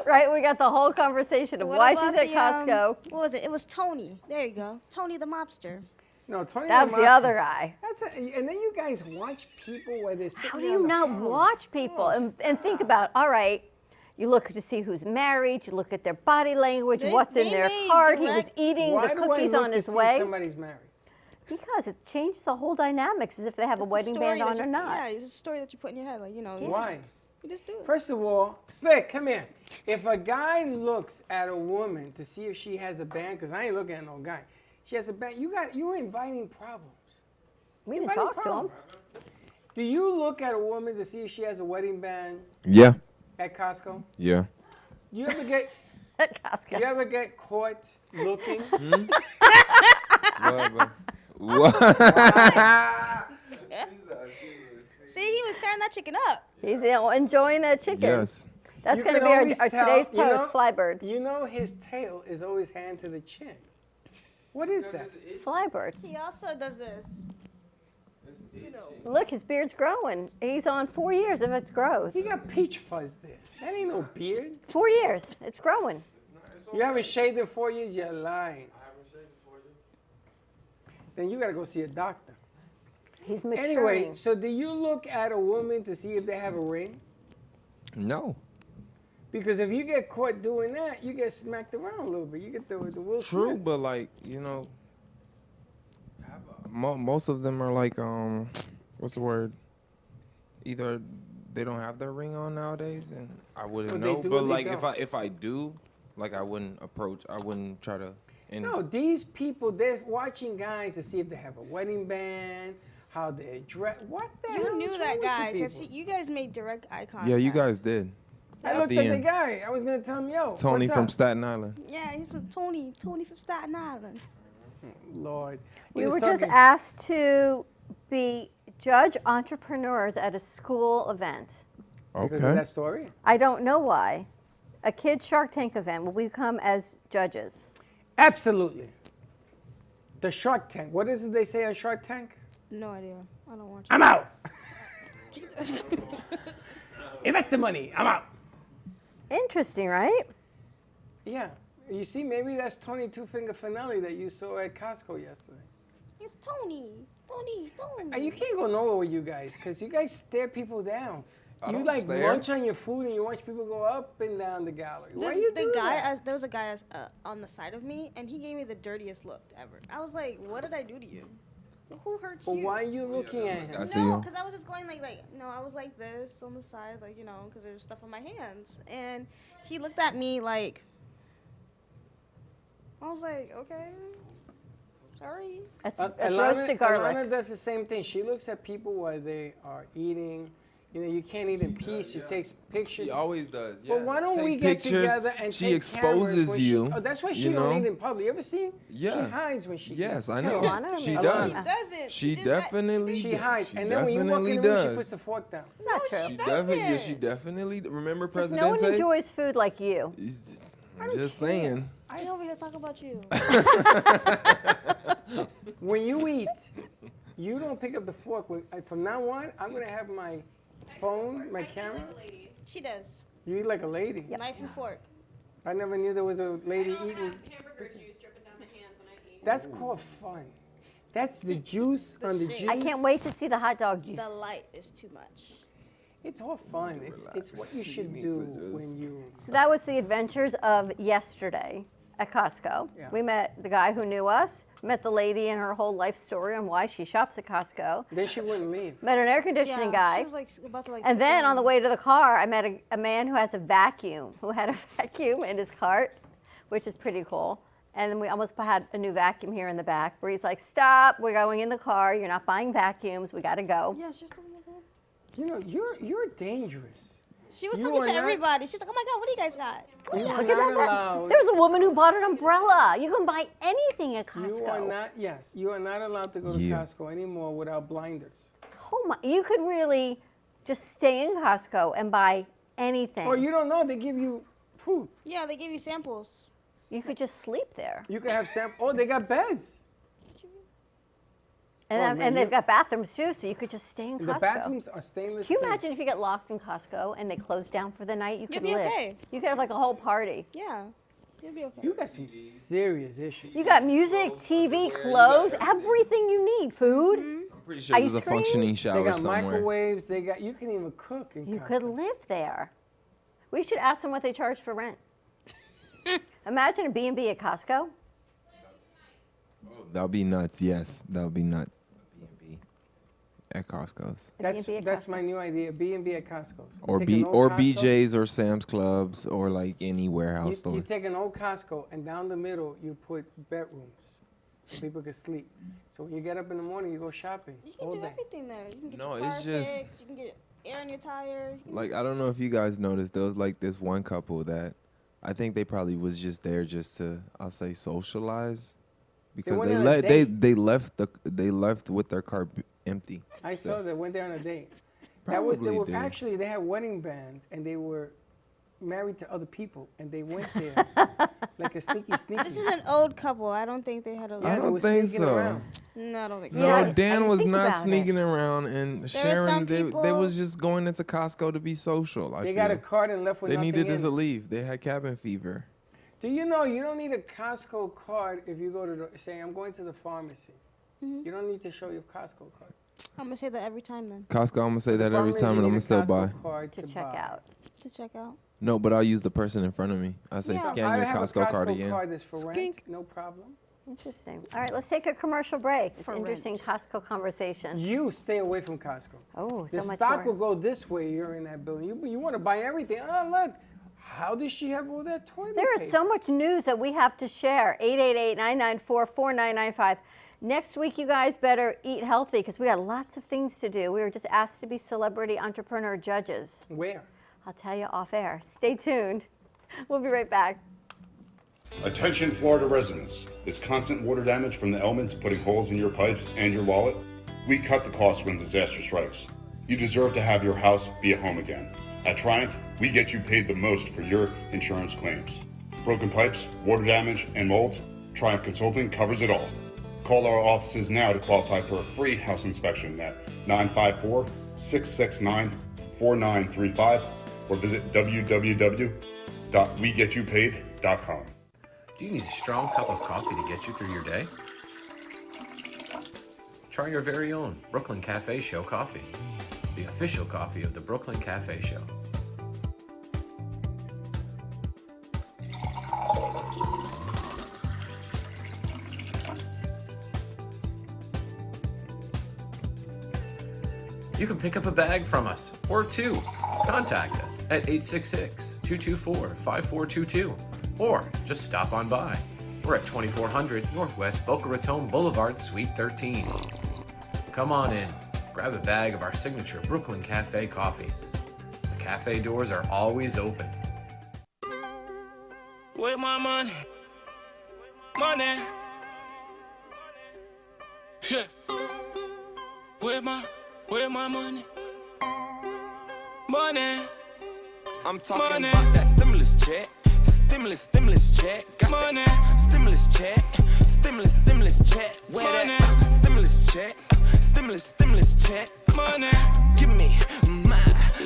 Right, we got the whole conversation of What why about she's at the, Costco. What was it? It was Tony. There you go. Tony the mobster. No, Tony. That was the other guy. And then you guys watch people where they're sitting How do on you the not phone. watch people and think about, all right, you look to see who's married, you look at their body language, what's in they their made cart, he was direct- eating Why the do I cookies look on to his see way. Somebody's married. Because it changes the whole dynamics as if they have a wedding band on or not. Yeah, it's a story that you put in your head, like, you know. Why? You just do it. First of all, Slick, come here. If a guy looks at a woman to see if she has a band, because I ain't looking at no guy, she has a band. You're inviting problems. We didn't Inviting talk to him. problems. Do you look at a woman to see if she has a wedding band Yeah. at Costco? Yeah. You ever get at Costco? You ever get caught looking? What? See, he was tearing that chicken up. He's enjoying that chicken. Yes. That's You going to can be our always tell, today's you know- post, Flybird. You know his tail is always hand to the chin. What is that? Flybird. He also does this. You know. Look, his beard's growing. He's on 4 years of its growth. You got peach fuzz there. That ain't no beard. 4 years. It's growing. You haven't shaved in 4 years, you're lying. Then you gotta go see a doctor. He's maturing. Anyway, so do you look at a woman to see if they have a ring? No. Because if you get caught doing that, you get smacked around a little bit. You get the Will True, Smith. but like, you know, most of them are like, what's the word? Either they don't have their ring on nowadays, and I wouldn't Well, they know. do But or they like, don't. if I do, like, I wouldn't try to. And No, these people, they're watching guys to see if they have a wedding band, how they dress. What the hell You knew is that wrong with guy you because people? you guys made direct eye contact. yeah, you guys did. I looked at the guy. I was gonna tell him, yo, Tony what's from up? Staten Island. Yeah, he's from Tony from Staten Island. Lord. We were just asked to be judge entrepreneurs at a school event. Because of that story? I don't know why. A kid Shark Tank event. Will we come as judges? Absolutely. The Shark Tank. What is it they say on Shark Tank? No idea. I don't watch. I'm out. Jesus. Invest the money. I'm out. Interesting, right? Yeah. You see, maybe that's Tony Two Finger Finale that you saw at Costco yesterday. It's Tony. Tony. You can't go nowhere with you guys because you guys stare people down. I You don't like stare. lunch on your food and you watch people go up and down the gallery. Why you do that? There was a guy on the side of me, and he gave me the dirtiest look ever. I was like, "What did I do to you? Who hurt But you?" why are you looking at him? No, because I was just going I was like this on the side, because there's stuff on my hands, and he looked at me like. I was like, okay, sorry. That's Alana, Alana does the same thing. She looks at people while they are eating. You know, you can't eat in peace. She takes pictures. She always does. But yeah. why don't Take we get pictures. together and She take exposes cameras when you. Oh, that's why she you don't know? eat in public. You ever seen? Yeah. She hides when she Yes, eats. I know. Alana, She Alana. does. She doesn't. She definitely She does. hides, She and then when you walk in definitely the room, she does. puts the fork down. Not true. She definitely, yeah, she definitely. Remember Because no one Presidente? enjoys food like you. I'm just saying. I over here talk about you. When you eat, you don't pick up the fork. From now on, I'm gonna have my phone, my camera. She does. You eat like a lady. Knife and fork. I never knew there was a lady eating. Hamburger juice dripping down my hands when I eat. That's called fun. That's the juice on the juice. I can't wait to see the hot dog juice. The light is too much. It's all fun. It's what you should do when you. So that was the adventures of yesterday at Costco. Yeah. We met the guy who knew us, met the lady and her whole life story on why she shops at Costco. Then she wouldn't leave. Met an air conditioning guy. She was about to And then on the way to the car, I met a man who has a vacuum, who had a vacuum in his cart, which is pretty cool. And then we almost had a new vacuum here in the back where he's like, stop, we're going in the car. You're not buying vacuums. We got to go. Yeah, she was talking about that. You know, you're dangerous. She was You talking are to not- everybody. She's like, oh my God, what do you guys got? You are Look at not that. allowed. There's a woman who bought an umbrella. You can buy anything at Costco. You are not. Yes, you are not allowed to go to Yeah. Costco anymore without blinders. Oh my, you could really Just stay in Costco and buy anything. Or you don't know, they give you food. Yeah, they give you samples. You could just sleep there. You could have oh, they got beds. And they've got bathrooms too, so you could just stay in Costco. The bathrooms are stainless Can you steel. imagine if you get locked in Costco and they close down for the night? You could be live. okay. You could have like a whole party. Yeah, you'll be okay. You got some serious issues. You got music, TV, clothes, everything you need, food. I'm pretty sure there's a functioning shower They got somewhere. microwaves. They got. You can even cook in You Costco. could live there. We should ask them what they charge for rent. Imagine a B&B at Costco. That would be nuts. Yes, that would be nuts. B&B at Costco's. That's my new idea. B&B at Costco's. Or BJ's or Sam's Clubs or like any warehouse store. You take an old Costco and down the middle you put bedrooms so people can sleep. So when you get up in the morning, you go shopping. You can all do day. everything there. You can get No, your it's car just- fixed, you can get air in your tire. Like, I don't know if you guys noticed, there was like this one couple that I think they probably was just there just to, I'll say, socialize, because went they on a let date. they left with their car empty. I So- saw that went there on a date. They Probably were did. actually they had wedding bands and they were married to other people and they went there like a sneaky. This is an old couple. I don't think they had a. I don't think so. No, I don't think so. No, Dan was not sneaking around, and There are Sharon, some they people- was just going into Costco to be social. I They feel. got a card and left with They nothing needed in to it. leave. They had cabin fever. Do you know you don't need a Costco card if you go to say I'm going to the pharmacy. You don't need to show your Costco card. I'm gonna say that every time then. Costco, I'm gonna say that every problem is time, you and I'm need gonna a still buy. Costco card to check out. To check out. No, but I'll use the person in front of me. I say, scan I your have Costco a card Costco again. card that's for rent, no problem. Interesting. All right, let's take a commercial break. It's For interesting Costco conversation. You stay away from Costco. Oh, so the much stock more. will go this way. You're in that building. You want to buy everything. Oh, look. How does she have all that toilet There is paper? so much news that we have to share. 888-994-4995. Next week, you guys better eat healthy because we got lots of things to do. We were just asked to be celebrity entrepreneur judges. Where? I'll tell you off air. Stay tuned. We'll be right back. Attention Florida residents. Is constant water damage from the elements putting holes in your pipes and your wallet? We cut the cost when disaster strikes. You deserve to have your house be a home again. At Triumph, we get you paid the most for your insurance claims. Broken pipes, water damage, and mold? Triumph Consulting covers it all. Call our offices now to qualify for a free house inspection at 954-669-4935 or visit www.wegetYouPaid.com. Do you need a strong cup of coffee to get you through your day? Try your very own Brooklyn Cafe Show coffee, the official coffee of the Brooklyn Cafe Show. You can pick up a bag from us, or two. Contact us at 866-224-5422, or just stop on by. We're at 2400 Northwest Boca Raton Boulevard, Suite 13. Come on in, grab a bag of our signature Brooklyn Cafe coffee. The cafe doors are always open. Where my money? Money. Yeah. Where my money? Money. I'm talking Money. about that stimulus check. Stimulus check. Got Money. that stimulus check. Stimulus check. Where Money. that stimulus check. Stimulus check. Money. Give me my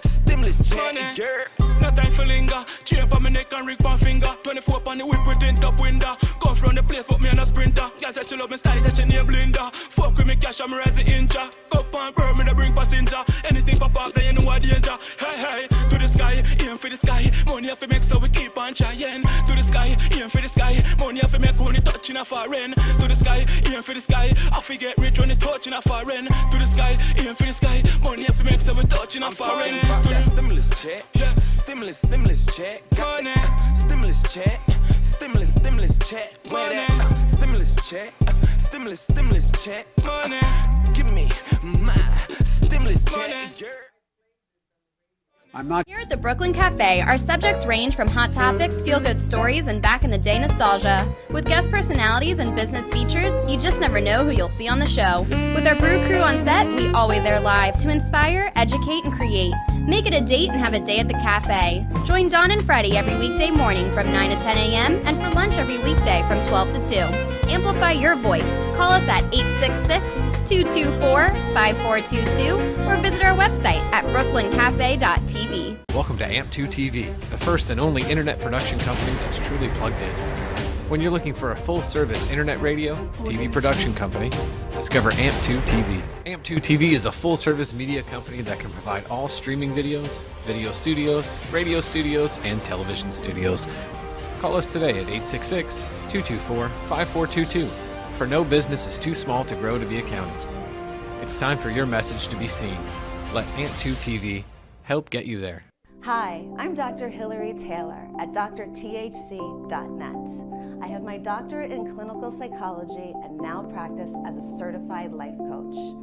stimulus check. Money. Girl. No time for linger. Chain up on my neck and rig my finger. 24 on the whip with tint up window. Go from the place, but me and a sprinter. Girl said she love me style, said she name Blinda. Fuck with me cash, I'm rising incha. Up and burn me, they bring passenger. Anything pop up, then you know what danger. Hey, hey, to the sky, aim for the sky. Money have to make, so we keep on trying. To the sky, aim for the sky. Money have to make when it touching a foreign. To the sky, aim for the sky. I forget rich when it touching a foreign. To the sky, aim for the sky. Money have to make, so we touching a I'm foreign. talking about To that the stimulus check. Yeah. Stimulus check. Got Money. that stimulus check. Stimulus check. Where that stimulus check. Stimulus check. Money. Give me my stimulus Money. check. Girl. I'm not. Here at the Brooklyn Cafe, our subjects range from hot topics, feel-good stories, and back-in-the-day nostalgia. With guest personalities and business features, you just never know who you'll see on the show. With our brew crew on set, we always air live to inspire, educate, and create. Make it a date and have a day at the cafe. Join Dawn and Freddie every weekday morning from 9 to 10 a.m. and for lunch every weekday from 12 to 2. Amplify your voice. Call us at 866-224-5422 or visit our website at brooklyncafe.tv. Welcome to AMP2 TV, the first and only internet production company that's truly plugged in. When you're looking for a full-service internet radio, TV production company, discover AMP2 TV. AMP2 TV is a full-service media company that can provide all streaming videos, video studios, radio studios, and television studios. Call us today at 866-224-5422, for no business is too small to grow to be accounted. It's time for your message to be seen. Let AMP2 TV help get you there. Hi, I'm Dr. Hillary Taylor at drthc.net. I have my doctorate in clinical psychology and now practice as a certified life coach.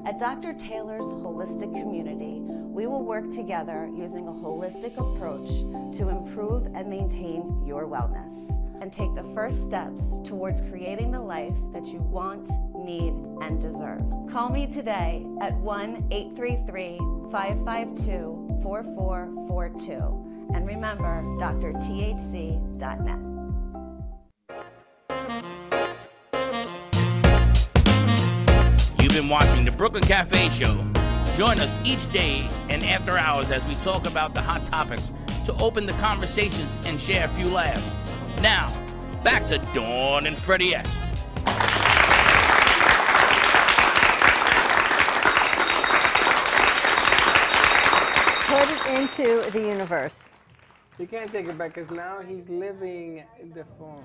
At Dr. Taylor's Holistic Community, we will work together using a holistic approach to improve and maintain your wellness and take the first steps towards creating the life that you want, need, and deserve. Call me today at 1-833-552-4442. And remember, drthc.net. You've been watching the Brooklyn Cafe Show. Join us each day and after hours as we talk about the hot topics to open the conversations and share a few laughs. Now, back to Dawn and Freddie S. Put it into the universe. You can't take it back because now he's living the phone.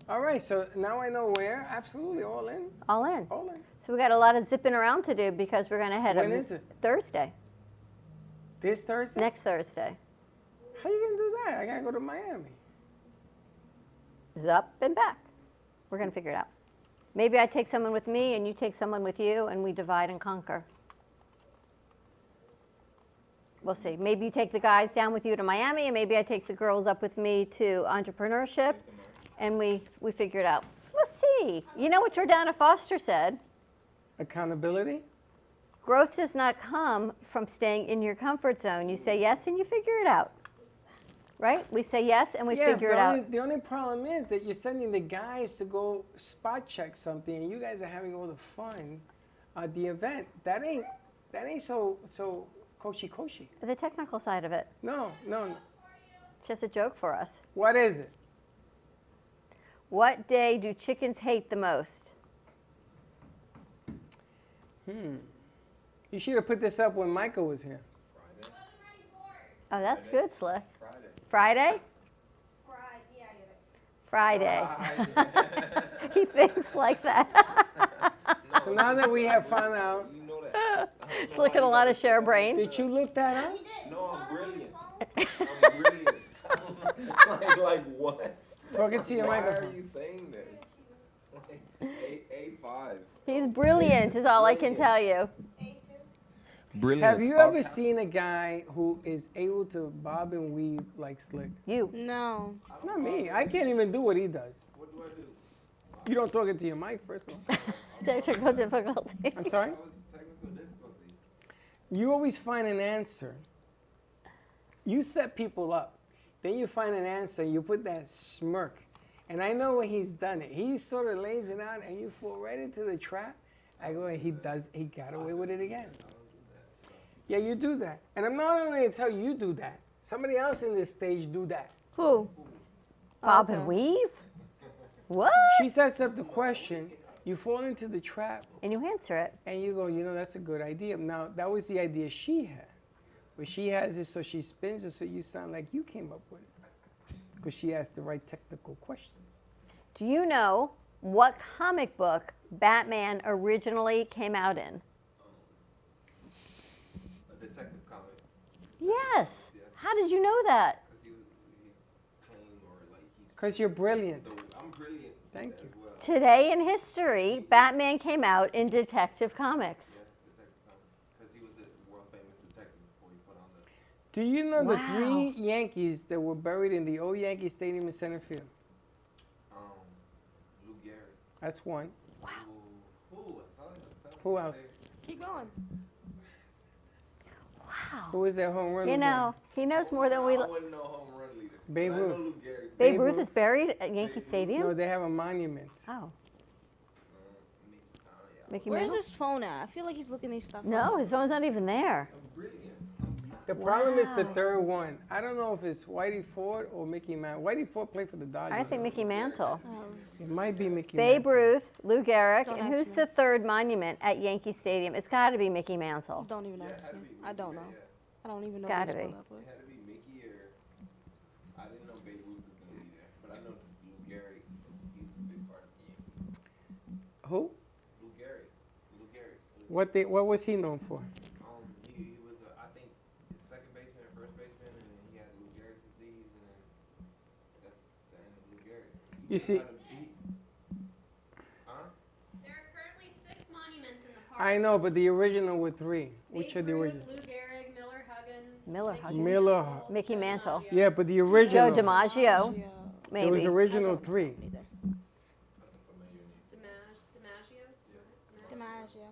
All right, so now I know where. Absolutely, all in. All in. All in. So we got a lot of zipping around to do because we're going to head When is it? Thursday. This Thursday? Next Thursday. How you going to do that? I got to go to Miami. It's up and back. We're going to figure it out. Maybe I take someone with me and you take someone with you and we divide and conquer. We'll see. Maybe you take the guys down with you to Miami and maybe I take the girls up with me to entrepreneurship and we figure it out. We'll see. You know what Jordana Foster said? Accountability? Growth does not come from staying in your comfort zone. You say yes and you figure it out. Right? We say yes and we figure it out. The only problem is that you're sending the guys to go spot check something and you guys are having all the fun at the event. That ain't so koshy. The technical side of it. No. Just a joke for us. What is it? What day do chickens hate the most? You should have put this up when Michael was here. Oh, that's good, Slick. Friday? Friday. He thinks like that. So now that we have found out. He's looking a lot of share brain. Did you look that up? No, I'm brilliant. I'm brilliant. like what? Talking to your microphone. Why are you saying this? A5. He's brilliant is all I can tell you. Brilliant. Have you ever seen a guy who is able to bob and weave like Slick? You. No. Not me. I can't even do what he does. What do I do? You don't talk into your mic, first of all. Technical difficulty. I'm sorry? You always find an answer. You set people up. Then you find an answer, you put that smirk. And I know when he's done it. He sort of lays it out and you fall right into the trap. I go, he got away with it again. Yeah, you do that. And I'm not only going to tell you do that. Somebody else in this stage do that. Who? Bob and weave? What? She sets up the question. You fall into the trap. And you answer it. And you go, that's a good idea. Now, that was the idea she had. But she has it so she spins it so you sound like you came up with it. Because she asked the right technical questions. Do you know what comic book Batman originally came out in? A detective comic. Yes. Yeah. How did you know that? Because he's clean or like he's... Because you're brilliant. I'm brilliant. Thank you. Well. Today in history, Batman came out in Detective Comics. Yeah, detective comic. Because he was a world famous detective before he put on the... Do you know the Wow. 3 Yankees that were buried in the old Yankee Stadium in center field? Lou Gehrig. That's one. Wow. Who else? Keep going. Wow. Who is that home run You leader? know, he knows more than we. I wouldn't know home run leader. Babe but I know Ruth. Lou Gehrig. Babe Ruth is buried at Yankee Stadium? No, they have a monument. Oh. Mickey Where's Mantle? his phone at? I feel like he's looking these stuff No, up. his phone's not even there. The problem is the Wow. third one. I don't know if it's Whitey Ford or Mickey Mantle. Whitey Ford played for the Dodgers. I think Mickey Mantle. It might be Mickey Babe Mantle. Ruth, Lou Gehrig, Don't and ask who's me. the third monument at Yankee Stadium? It's got to be Mickey Mantle. Don't even ask me. I don't know. I don't even know Gotta what he's be. pulled up with. It had to be Mickey or I didn't know Babe Ruth was gonna be there, but I know Lou Gehrig. He's a big part of the Yankees. Who? Lou Gehrig. What was he known for? He was I think his second baseman and first baseman, and then he had Lou Gehrig's disease, and then that's the end of Lou Gehrig. You see, Huh? There are currently 6 monuments in the park. I know, but the original were 3. Which are the Babe Ruth, original? Lou Gehrig, Miller Huggins. Miller Huggins. Miller. Mickey Mantle. Yeah, but the original. Joe DiMaggio. There was Maybe. original 3. DiMaggio.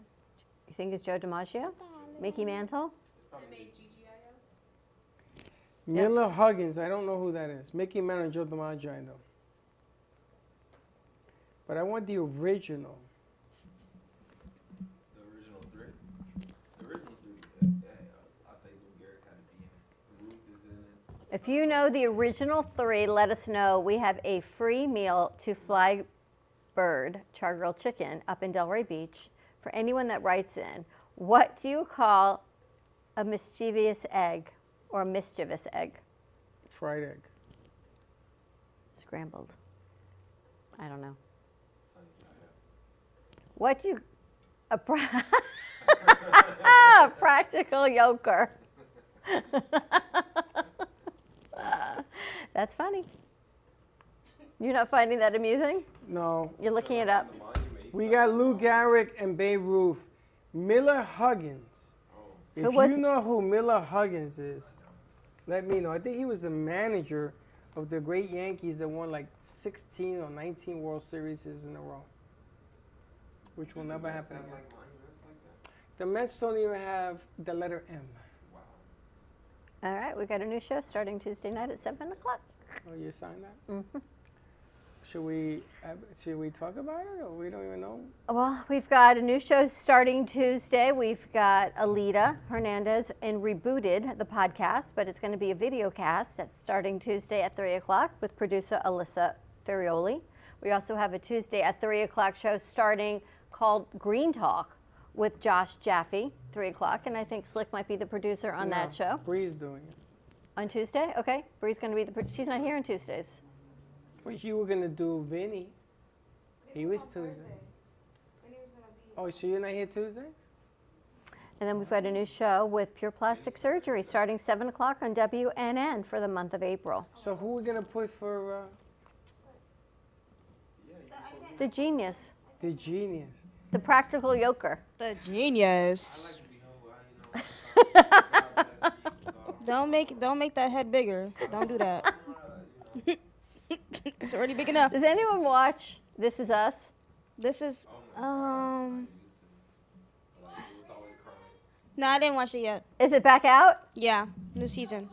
You think it's Joe DiMaggio? Mickey Mantle? Miller Huggins, I don't know who that is. Mickey Mantle and Joe DiMaggio, I know. But I want the original. The original 3. The original 3. I say Lou Gehrig had to be in it. Ruth is in it. If you know the original 3, let us know. We have a free meal to Fly Bird Char Grilled Chicken up in Delray Beach for anyone that writes in. What do you call a mischievous egg or a mischievous egg? Fried egg. Scrambled. I don't know. What do you... A practical yoker. That's funny. You're not finding that amusing? No. You're looking it up. We got Lou Gehrig and Babe Ruth. Miller Huggins. If Who was- you know who Miller Huggins is, let me know. I think he was the manager of the great Yankees that won like 16 or 19 World Series in a row, which will never happen again. The Mets don't even have the letter M. All right, we got a new show starting Tuesday night at 7 o'clock. Oh, you signed that? Mm-hmm. Should we talk about it, or we don't even know? Well, we've got a new show starting Tuesday. We've got Alita Hernandez in Rebooted, the podcast, but it's going to be a video cast that's starting Tuesday at 3 o'clock with producer Alyssa Ferrioli. We also have a Tuesday at 3 o'clock show starting called Green Talk with Josh Jaffe, 3 o'clock, and I think Slick might be the producer on that show. Bree's doing it. On Tuesday? Okay. Bree's going to be the she's not here on Tuesdays. But you were gonna do Vinny. He was Tuesday. Oh, so you're not here Tuesday? And then we've got a new show with Pure Plastic Surgery starting 7 o'clock on WNN for the month of April. So who are we gonna put for The Genius. the Genius? The Practical Yoker. The Genius. Don't make that head bigger. Don't do that. It's already big enough. Does anyone watch This Is Us? This is no, I didn't watch it yet. Is it back out? Yeah, new season.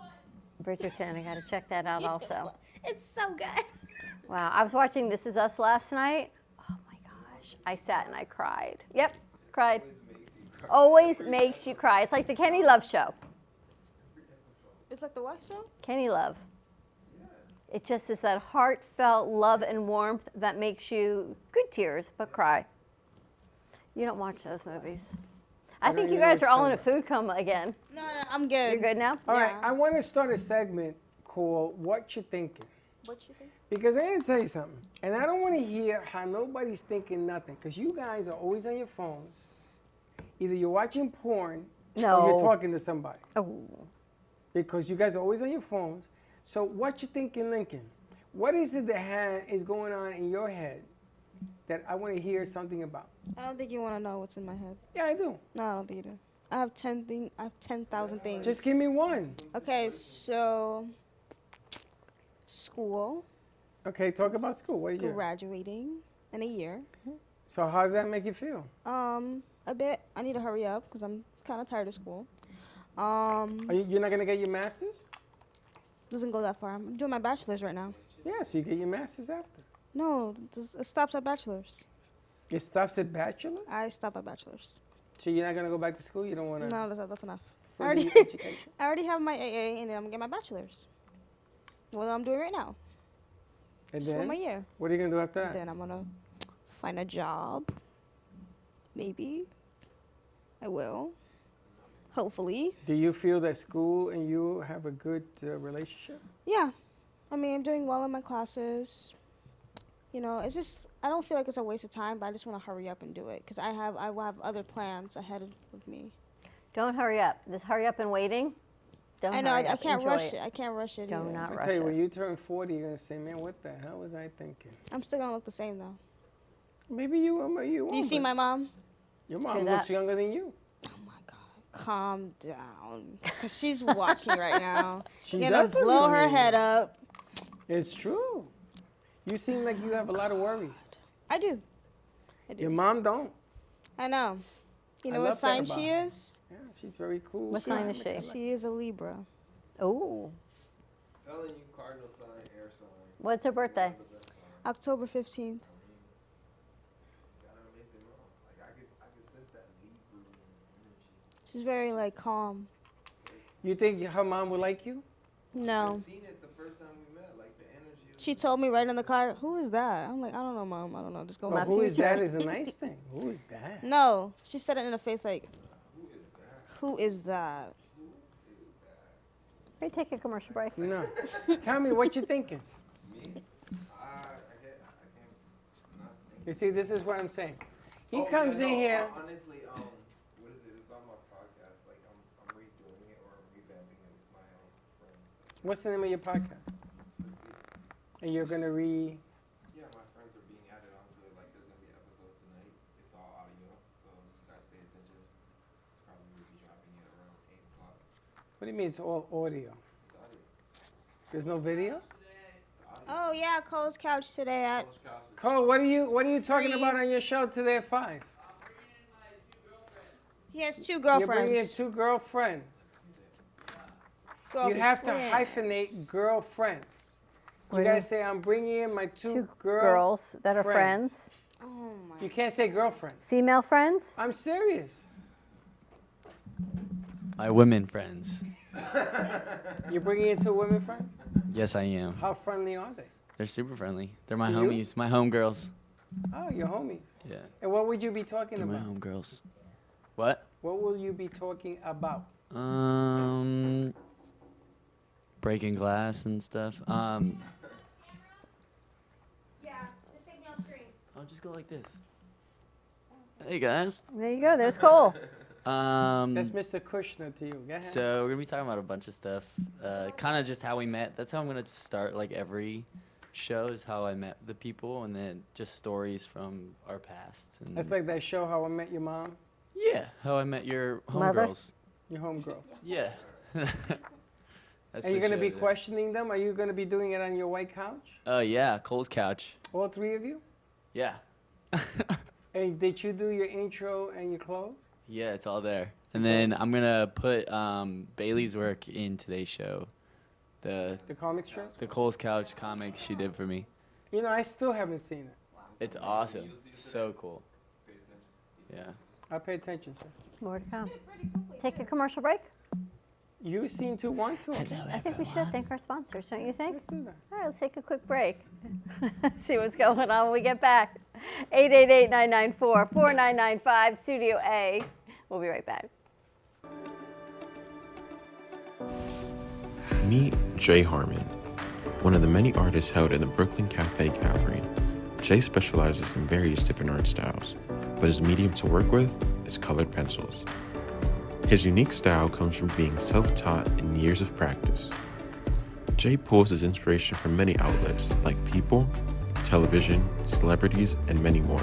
Bridgerton, I gotta check that out also. It's so good. Wow, I was watching This Is Us last night. Oh my gosh, I sat and I cried. Yep, cried. Always makes you cry. It's like the Kenny Love show. It's like the what show? Kenny Love. It just is that heartfelt love and warmth that makes you good tears, but cry. You don't watch those movies. I think you guys are all in a food coma again. No, I'm good. You're good now? All right, I want to start a segment called What You Thinking. What you think? Because I gotta tell you something, and I don't want to hear how nobody's thinking nothing, because you guys are always on your phones. Either you're watching porn or you're No. talking to somebody. Oh. Because you guys are always on your phones. So what you thinking, Lincoln? What is it that is going on in your head that I want to hear something about? I don't think you want to know what's in my head. Yeah, I do. No, I don't think you do. I have 10,000 things. Just give me one. Okay, so school. Okay, talk about school. What year? Graduating in a year. So how does that make you feel? A bit. I need to hurry up because I'm kind of tired of school. You're not gonna get your master's? Doesn't go that far. I'm doing my bachelor's right now. Yeah, so you get your master's after. No, it stops at bachelor's. It stops at bachelor? I stop at bachelor's. So you're not gonna go back to school? You don't wanna? No, that's enough. I further already, your education? I already have my AA, and then I'm gonna get my bachelor's. What I'm doing right now. And Just then? 1 more year. What are you gonna do after that? Then I'm gonna find a job. Maybe. I will. Hopefully. Do you feel that school and you have a good relationship? Yeah. I mean, I'm doing well in my classes. You know, it's just, I don't feel like it's a waste of time, but I just want to hurry up and do it because I will have other plans ahead of me. Don't hurry up. This hurry up and waiting. Don't I know, hurry I up. can't Enjoy rush it. I can't rush it. Do either. not I rush tell you, it. when you turn 40, you're gonna say, "Man, what the hell was I thinking?" I'm still gonna look the same though. Maybe you will. Do you see my mom? Your mom looks younger than you. Calm down, because she's watching right now. She You're gonna does look blow younger her than head you. up. It's true. You seem like you have a lot of worries. I do. Your mom don't. I know. You I know what love that sign about she her. is? Yeah, she's very cool. What sign is she? She is a Libra. Oh. Telling you, cardinal sign, air sign. What's her birthday? October 15th. She's very like calm. You think her mom would like you? No. Seen it the first time we met, like the energy. She told me right in the car, "Who is that?" I'm like, "I don't know, Mom. I don't know. Just go." Well, who is that is a nice thing. Who is that? No, she said it in her face like, "Who is that?" Ready to take a commercial break? No. Tell me what you're thinking. You see, this is what I'm saying. He comes in here. Honestly, what is it? It's about my podcast. Like I'm redoing it or revamping it with my own friends. What's the name of your podcast? And you're gonna Yeah, my friends are being added onto it. Like there's gonna be episodes tonight. It's all audio, so you guys pay attention. Probably will be dropping it around 8 o'clock. What do you mean it's all audio? There's no video? Oh yeah, Cole's couch today at. Cole, what are you talking about on your show today at 5? He has 2 You're girlfriends. bringing in 2 girlfriends. You have to hyphenate girlfriends. You What gotta is- say, I'm bringing in my 2 girls that are friends. Oh my. You can't say girlfriends. Female friends? I'm serious. My women friends. You're bringing in 2 women friends? Yes, I am. How friendly are they? They're super friendly. They're my To you? homies, my homegirls. Oh, your homies. Yeah, And what would you be talking they're my about? homegirls. What? What will you be talking about? Breaking glass and stuff. Yeah, just take me off screen. I'll just go like this. Hey guys. There you go. There's Cole. That's Mr. Kushner to you. Go ahead. So we're gonna be talking about a bunch of stuff. Kind of just how we met. That's how I'm gonna start like every show is how I met the people, and then just stories from our past. And That's like that show, How I Met Your Mom. yeah, how I met your Mother? homegirls. Your homegirls. Yeah. That's Are you the going to show, be yeah. questioning them? Are you going to be doing it on your white couch? Yeah, Cole's couch. All 3 of you? Yeah. And did you do your intro and your close? Yeah, it's all there. And then I'm gonna put Bailey's work in today's show. The comic strip? The Cole's Couch comic she did for me. You know, I still haven't seen it. It's awesome. So cool. Yeah. I'll pay attention, sir. More to come. Take a commercial break? You seem to want to. I think we should thank our sponsors, don't you think? Let's do that. All right, let's take a quick break. See what's going on when we get back. 888-994-4995, Studio A. We'll be right back. Meet Jay Harmon, one of the many artists held in the Brooklyn Cafe Gallery. Jay specializes in various different art styles, but his medium to work with is colored pencils. His unique style comes from being self-taught and years of practice. Jay pulls his inspiration from many outlets like people, television, celebrities, and many more.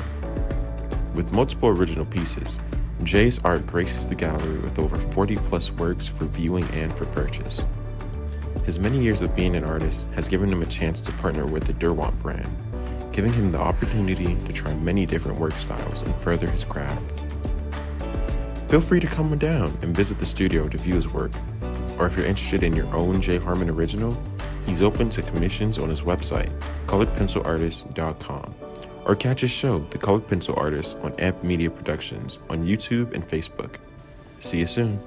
With multiple original pieces, Jay's art graces the gallery with over 40 plus works for viewing and for purchase. His many years of being an artist has given him a chance to partner with the Derwent brand, giving him the opportunity to try many different work styles and further his craft. Feel free to come down and visit the studio to view his work, or if you're interested in your own Jay Harmon original, he's open to commissions on his website, coloredpencilartist.com, or catch his show, The Colored Pencil Artist, on Amp Media Productions on YouTube and Facebook. See you soon.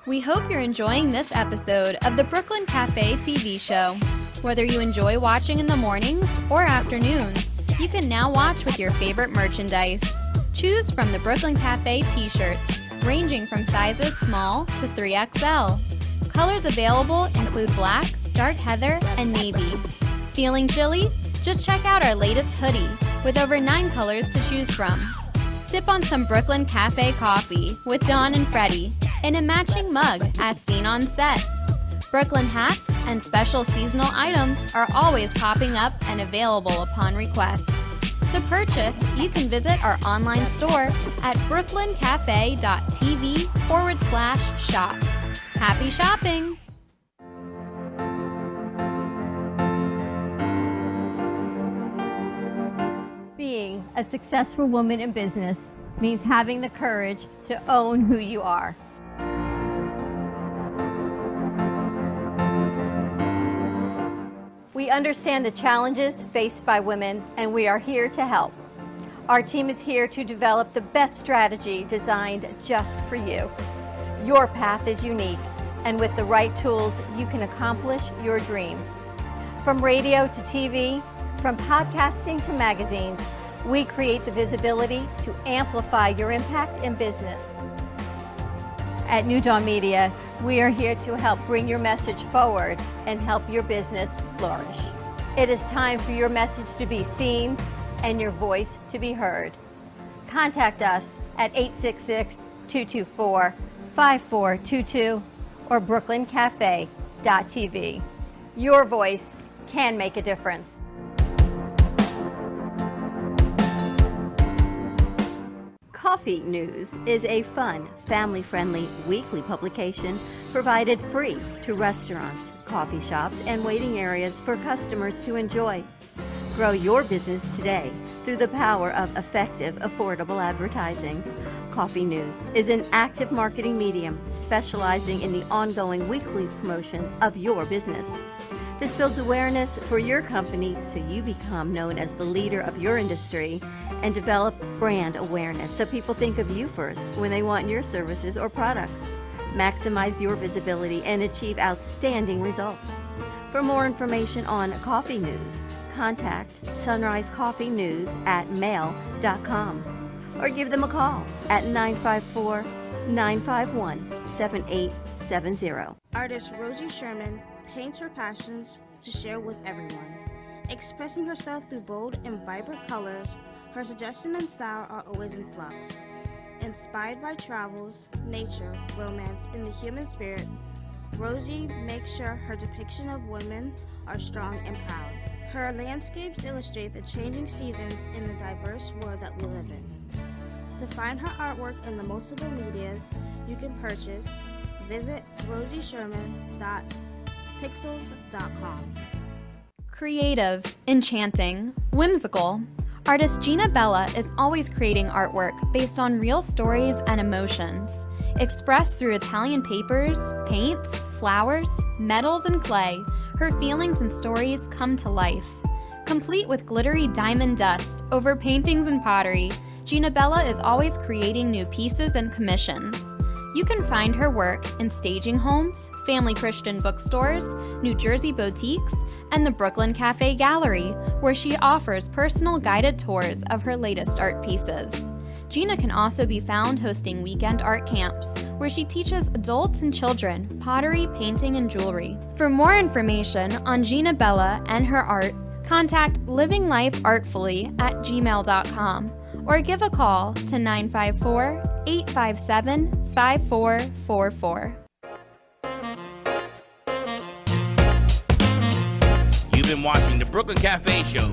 We hope you're enjoying this episode of the Brooklyn Cafe TV show. Whether you enjoy watching in the mornings or afternoons, you can now watch with your favorite merchandise. Choose from the Brooklyn Cafe t-shirts, ranging from sizes small to 3XL. Colors available include black, dark heather, and navy. Feeling chilly? Just check out our latest hoodie with over 9 colors to choose from. Sip on some Brooklyn Cafe coffee with Dawn and Freddie in a matching mug as seen on set. Brooklyn hats and special seasonal items are always popping up and available upon request. To purchase, you can visit our online store at brooklyncafe.tv/shop. Happy shopping! Being a successful woman in business means having the courage to own who you are. We understand the challenges faced by women, and we are here to help. Our team is here to develop the best strategy designed just for you. Your path is unique, and with the right tools, you can accomplish your dream. From radio to TV, from podcasting to magazines, we create the visibility to amplify your impact in business. At New Dawn Media, we are here to help bring your message forward and help your business flourish. It is time for your message to be seen and your voice to be heard. Contact us at 866-224-5422 or brooklyncafe.tv. Your voice can make a difference. Coffee News is a fun, family-friendly weekly publication provided free to restaurants, coffee shops, and waiting areas for customers to enjoy. Grow your business today through the power of effective, affordable advertising. Coffee News is an active marketing medium specializing in the ongoing weekly promotion of your business. This builds awareness for your company so you become known as the leader of your industry and develop brand awareness so people think of you first when they want your services or products. Maximize your visibility and achieve outstanding results. For more information on Coffee News, contact Sunrise Coffee News at mail.com or give them a call at 954-951-7870. Artist Rosie Sherman paints her passions to share with everyone. Expressing herself through bold and vibrant colors, her suggestion and style are always in flux. Inspired by travels, nature, romance, and the human spirit, Rosie makes sure her depiction of women are strong and proud. Her landscapes illustrate the changing seasons in the diverse world that we live in. To find her artwork in the multiple medias you can purchase, visit rosiesherman.pixels.com. Creative, enchanting, whimsical. Artist Gina Bella is always creating artwork based on real stories and emotions, expressed through Italian papers, paints, flowers, metals, and clay. Her feelings and stories come to life. Complete with glittery diamond dust over paintings and pottery, Gina Bella is always creating new pieces and commissions. You can find her work in staging homes, family Christian bookstores, New Jersey boutiques, and the Brooklyn Cafe Gallery, where she offers personal guided tours of her latest art pieces. Gina can also be found hosting weekend art camps, where she teaches adults and children pottery, painting, and jewelry. For more information on Gina Bella and her art, contact livinglifeartfully@gmail.com or give a call to 954-857-5444. You've been watching the Brooklyn Cafe Show.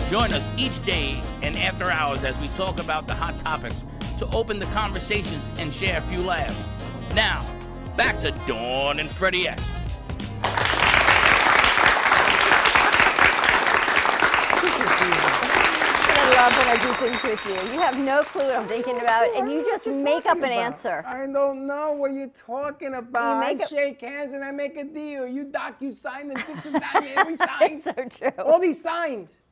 Join us each day and after hours as we talk about the hot topics to open the conversations and share a few laughs. Now, back to Dawn and Freddie S. I love when I do things with you. You have no clue what I'm thinking about, and you just make up an answer. I don't know what you're talking about. I make it- shake hands and I make a deal. You DocuSign and we sign. It's so true. All these signs.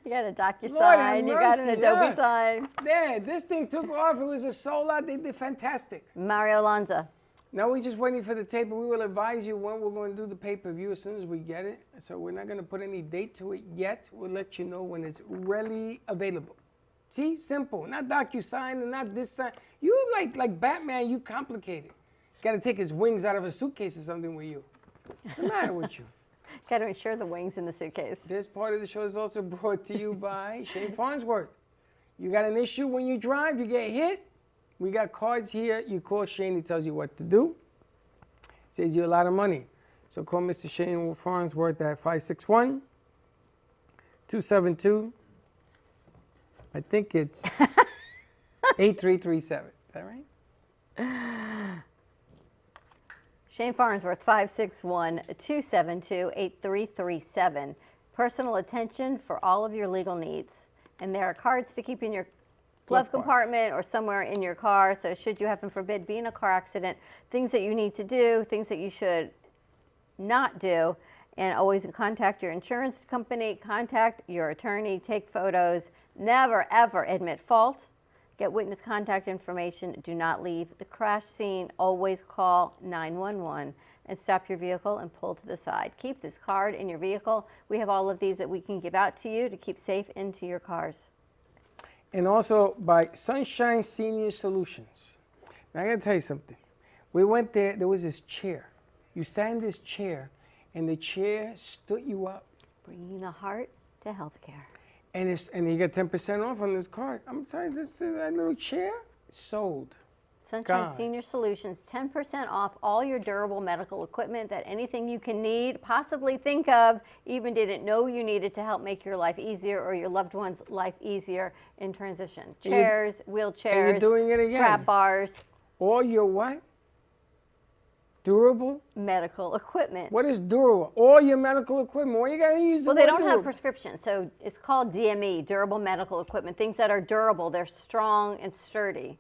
You got a Lord have DocuSign, you got an mercy, Adobe yeah. sign. Yeah, this thing took off. It was a sold out. They did fantastic. Mario Lanza. Now we're just waiting for the tape, but we will advise you when we're going to do the pay-per-view as soon as we get it. So we're not going to put any date to it yet. We'll let you know when it's really available. See, simple. Not DocuSign and not this sign. You like Batman. You complicated. Got to take his wings out of a suitcase or something with you. What's the matter with you? Got to insure the wings in the suitcase. This part of the show is also brought to you by Shane Farnsworth. You got an issue when you drive, you get hit. We got cards here. You call Shane, he tells you what to do. Saves you a lot of money. So call Mr. Shane Farnsworth at 561-272. I think it's 8337. Is that right? Shane Farnsworth, 561-272-8337. Personal attention for all of your legal needs. And there are cards to keep in your glove compartment or somewhere in your car. So should you, heaven forbid, be in a car accident, things that you need to do, things that you should not do, and always contact your insurance company, contact your attorney, take photos, never ever admit fault. Get witness contact information. Do not leave the crash scene. Always call 911 and stop your vehicle and pull to the side. Keep this card in your vehicle. We have all of these that we can give out to you to keep safe into your cars. And also by Sunshine Senior Solutions. Now I gotta tell you something. We went there, there was this chair. You sat in this chair and the chair stood you up. Bringing the heart to healthcare. And you get 10% off on this card. I'm telling you, that little chair sold. Sunshine Gone. Senior Solutions, 10% off all your durable medical equipment, that anything you can need, possibly think of, even didn't know you needed to help make your life easier or your loved one's life easier in transition. Chairs, wheelchairs, and you're doing it again. grab bars. All your what? Durable? Medical equipment. What is durable? All your medical equipment. What you gotta use? Well, they don't have prescriptions, so it's called DME, durable medical equipment. Things that are durable, they're strong and sturdy.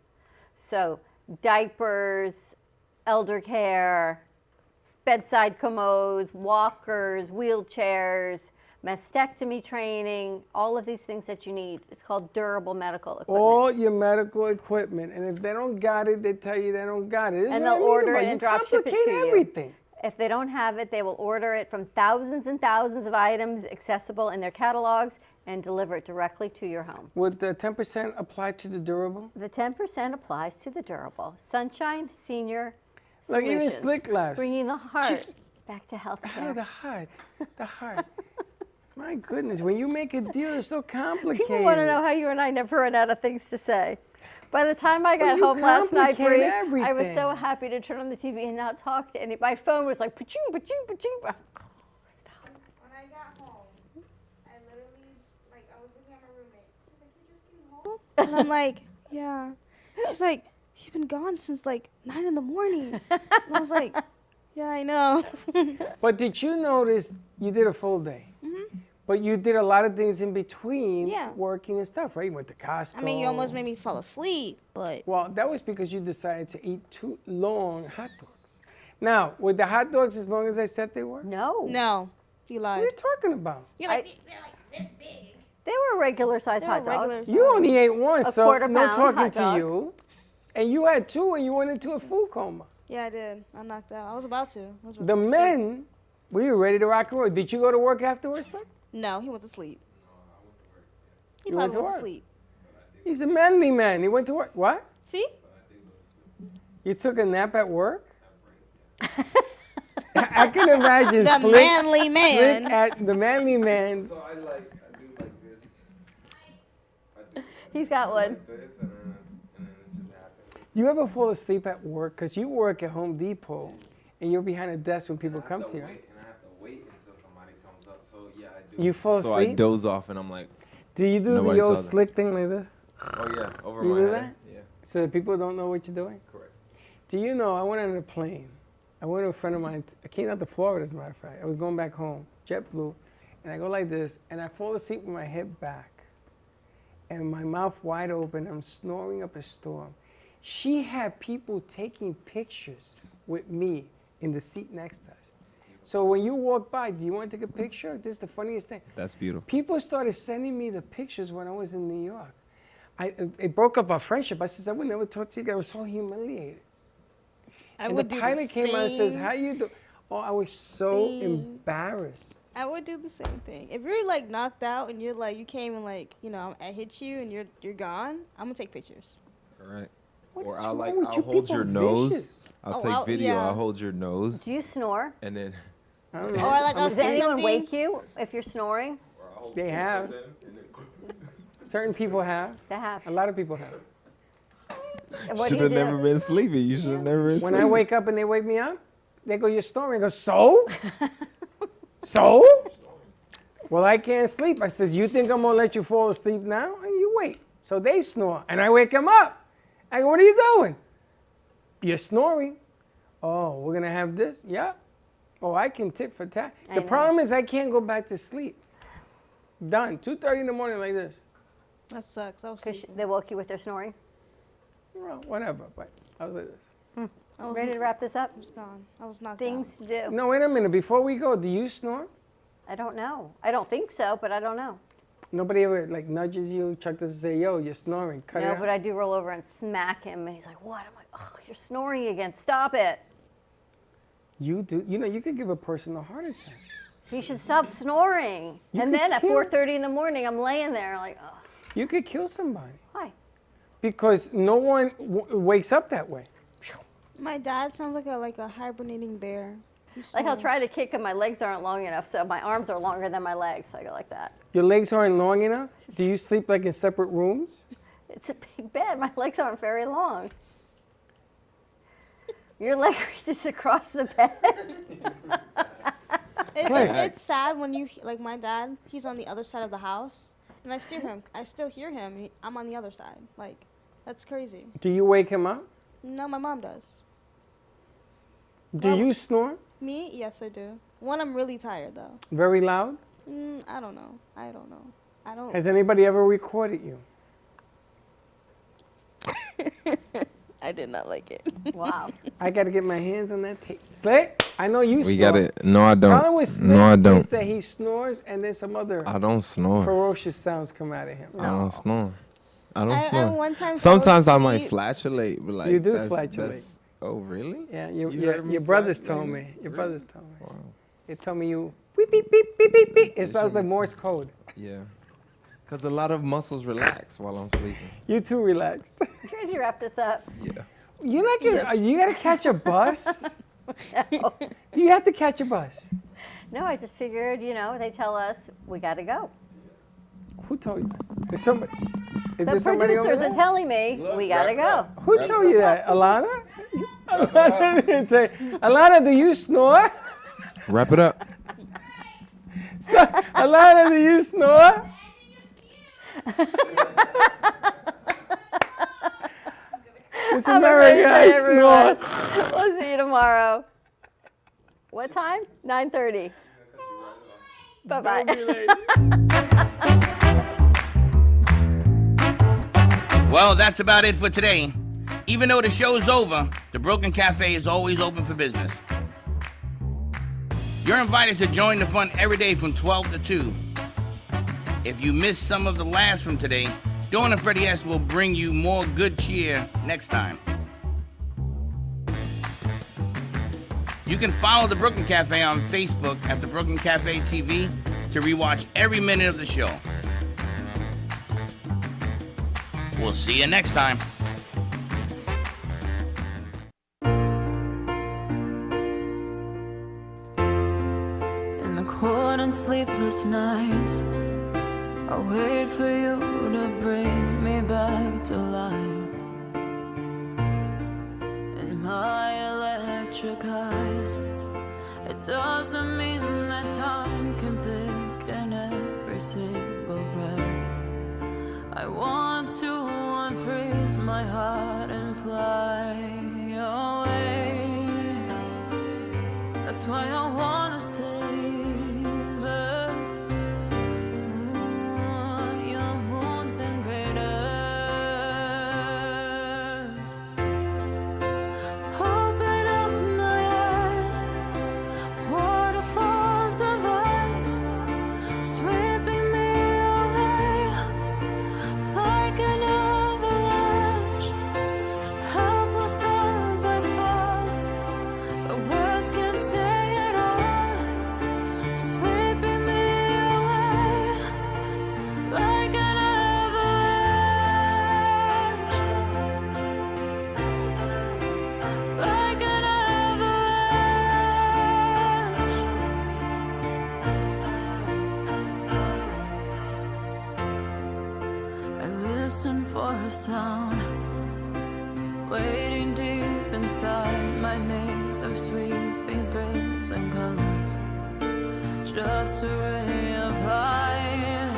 So diapers, elder care, bedside commodes, walkers, wheelchairs, mastectomy training, all of these things that you need. It's called durable medical equipment. All your medical equipment, and if they don't got it, they tell you they don't got it. This is And what I they'll mean order about it you and drop ship it complicate to you. everything. If they don't have it, they will order it from thousands and thousands of items accessible in their catalogs and deliver it directly to your home. Would the 10% apply to the durable? The 10% applies to the durable. Sunshine Senior Like even Solutions, Slick Labs. bringing the heart back to healthcare. Oh, the heart. The heart. My goodness, when you make a deal, it's so complicated. People want to know how you and I never run out of things to say. By the time I got you home last night, Bree, complicate I was so everything. happy to turn on the TV and not talk to anybody. My phone was like, pa-ching, pa-ching, pa-ching. When I got home, I literally, like, I was looking at my roommate. She's like, you just came home? And I'm like, yeah. She's like, you've been gone since, like, 9 in the morning. And I was like, yeah, I know. But did you notice you did a full day? But you did a lot of things in between Yeah. working and stuff, right? You went to Costco. I mean, you almost made me fall asleep, but. Well, that was because you decided to eat 2 long hot dogs. Now, were the hot dogs as long as I said they were? No. No, you lied. What are you talking about? You're like, they're like this big. They were regular size They hot were regular dogs. You only ate one, A so quarter no pound talking hot to dog. you. And you had 2 and you went into a food coma. Yeah, I did. I knocked out. I was about to. The men, we were ready to rock and roll. Did you go to work afterwards, Slick? No, he went to sleep. He You went probably to went to work. sleep. He's a manly man. He went to work. What? See? You took a nap at work? I can imagine The Slick, manly man. Slick at the manly man. So I do like this. He's got one. Like this, and then it just happens. Do you ever fall asleep at work? Because you work at Home Depot and you're behind a desk when people come to you. And I have to wait until somebody comes up. So yeah, I do. You fall So I asleep? doze off, and I'm like, Do you do Nobody the old saw that. slick thing like this? Oh yeah, over You my do head. that? Yeah. So that people don't know what you're doing? Correct. Do you know, I went on a plane. I went with a friend of mine. I came out to Florida, as a matter of fact. I was going back home, JetBlue. And I go like this, and I fall asleep with my head back. And my mouth wide open. I'm snoring up a storm. She had people taking pictures with me in the seat next to us. So when you walk by, do you want to take a picture? This is the funniest thing. That's beautiful. People started sending me the pictures when I was in New York. It broke up our friendship. I said, I would never talk to you guys. I was so humiliated. I and would the do pilot the came out and says, same how you do? Oh, I was so thing. embarrassed. I would do the same thing. If you're like knocked out and you're like you came and like I hit you and you're gone, I'm gonna take pictures. Correct. What Or is I'll wrong with I'll you hold people? your nose. Vicious. I'll Oh, take video. yeah. I'll hold your nose. Do you snore? And then. I don't know. Or like I'll Does say anyone something. wake you if you're snoring? They have. Certain people have. They have. A lot of people have. And what do Should you have do? never been sleepy. You should have never been When sleepy. I wake up and they wake me up, they go, you're snoring. I go, so? So? Well, I can't sleep. I says, you think I'm going to let you fall asleep now? And you wait. So they snore. And I wake them up. I go, what are you doing? You're snoring. Oh, we're going to have this? Yeah. Oh, I can tit for tat. I The know. problem is I can't go back to sleep. Done. 2:30 in the morning like this. That sucks. I was Because they woke you with their snoring? Well, whatever, but I was like this. I was Ready to wrap this up? I was gone. I was knocked Things to do. No, wait a minute. Before we go, do you snore? I don't know. I don't think so, but I don't know. Nobody ever like nudges you, Chuck doesn't say, yo, you're snoring. Cut it No, out. but I do roll over and smack him, and he's like, what? I'm like, oh, you're snoring again. Stop it. You do. You know, you could give a person a heart attack. He should stop snoring. You And could then at kill- 4:30 in the morning, I'm laying there like, oh, You could kill somebody why? because no one wakes up that way. My dad sounds like a hibernating bear. He Like I'll snores. try to kick him, my legs aren't long enough, so my arms are longer than my legs, so I go like that. Your legs aren't long enough. Do you sleep like in separate rooms? It's a big bed. My legs aren't very long. Your leg reaches across the bed. It's sad when you like my dad. He's on the other side of the house, and I still hear him. And I'm on the other side. Like, that's crazy. Do you wake him up? No, my mom does. Do you snore? Me? Yes, I do. When I'm really tired, though. Very loud? I don't know. I don't. Has anybody ever recorded you? I did not like it. Wow. I got to get my hands on that tape. Slick, I know you snore. We got it. No, I don't. Problem with Slick No, I is don't. that he snores and then some other I don't snore. ferocious sounds come out of him. I don't snore. I don't I snore. one time fell Sometimes I might asleep. flatulate, but like You do that's, flatulate. that's- oh, really? Yeah, You your heard me brothers flatulate? told me. Your Really? brothers told me. Wow. They told me you beep beep beep beep beep beep. It sounds like means- Morse code. Yeah. Because a lot of muscles relax while I'm sleeping. You too relaxed. You ready to wrap this up? Yeah. You like it? You gotta catch a bus. No. Do you have to catch a bus? No, I just figured, they tell us we got to go. Who told you? Is somebody? Is The there somebody over producers there? are telling me we got to go. Who told you that? Alana? Alana didn't tell you. Alana, do you snore? Wrap it up. Alana, do you snore? It's Have a America, great I day, everyone. snore. We'll see you tomorrow. What time? 9:30. Bye-bye. Well, that's about it for today. Even though the show's over, the Brooklyn Cafe is always open for business. You're invited to join the fun every day from 12 to 2. If you missed some of the laughs from today, Dawn and Freddie S. will bring you more good cheer next time. You can follow the Brooklyn Cafe on Facebook at the Brooklyn Cafe TV to rewatch every minute of the show. We'll see you next time. In the cold and sleepless nights, I wait for you to bring me back to life. In my electric eyes, it doesn't mean that time can thicken every single breath. I want to unfreeze my heart and fly away. That's why I wanna save it. Your moons and craters. Open up my eyes, waterfalls of ice, sweeping me away like an avalanche. Helpless as I fall, the words can't say it all, sweeping me away like an avalanche, like an avalanche. I listen for a sound, waiting deep inside my maze of sweeping thrills and colors. Just a ray of light,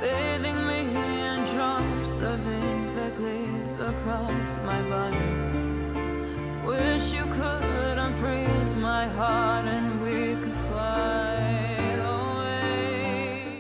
bathing me in drops of ink that glaze across my body. Wish you could unfreeze my heart and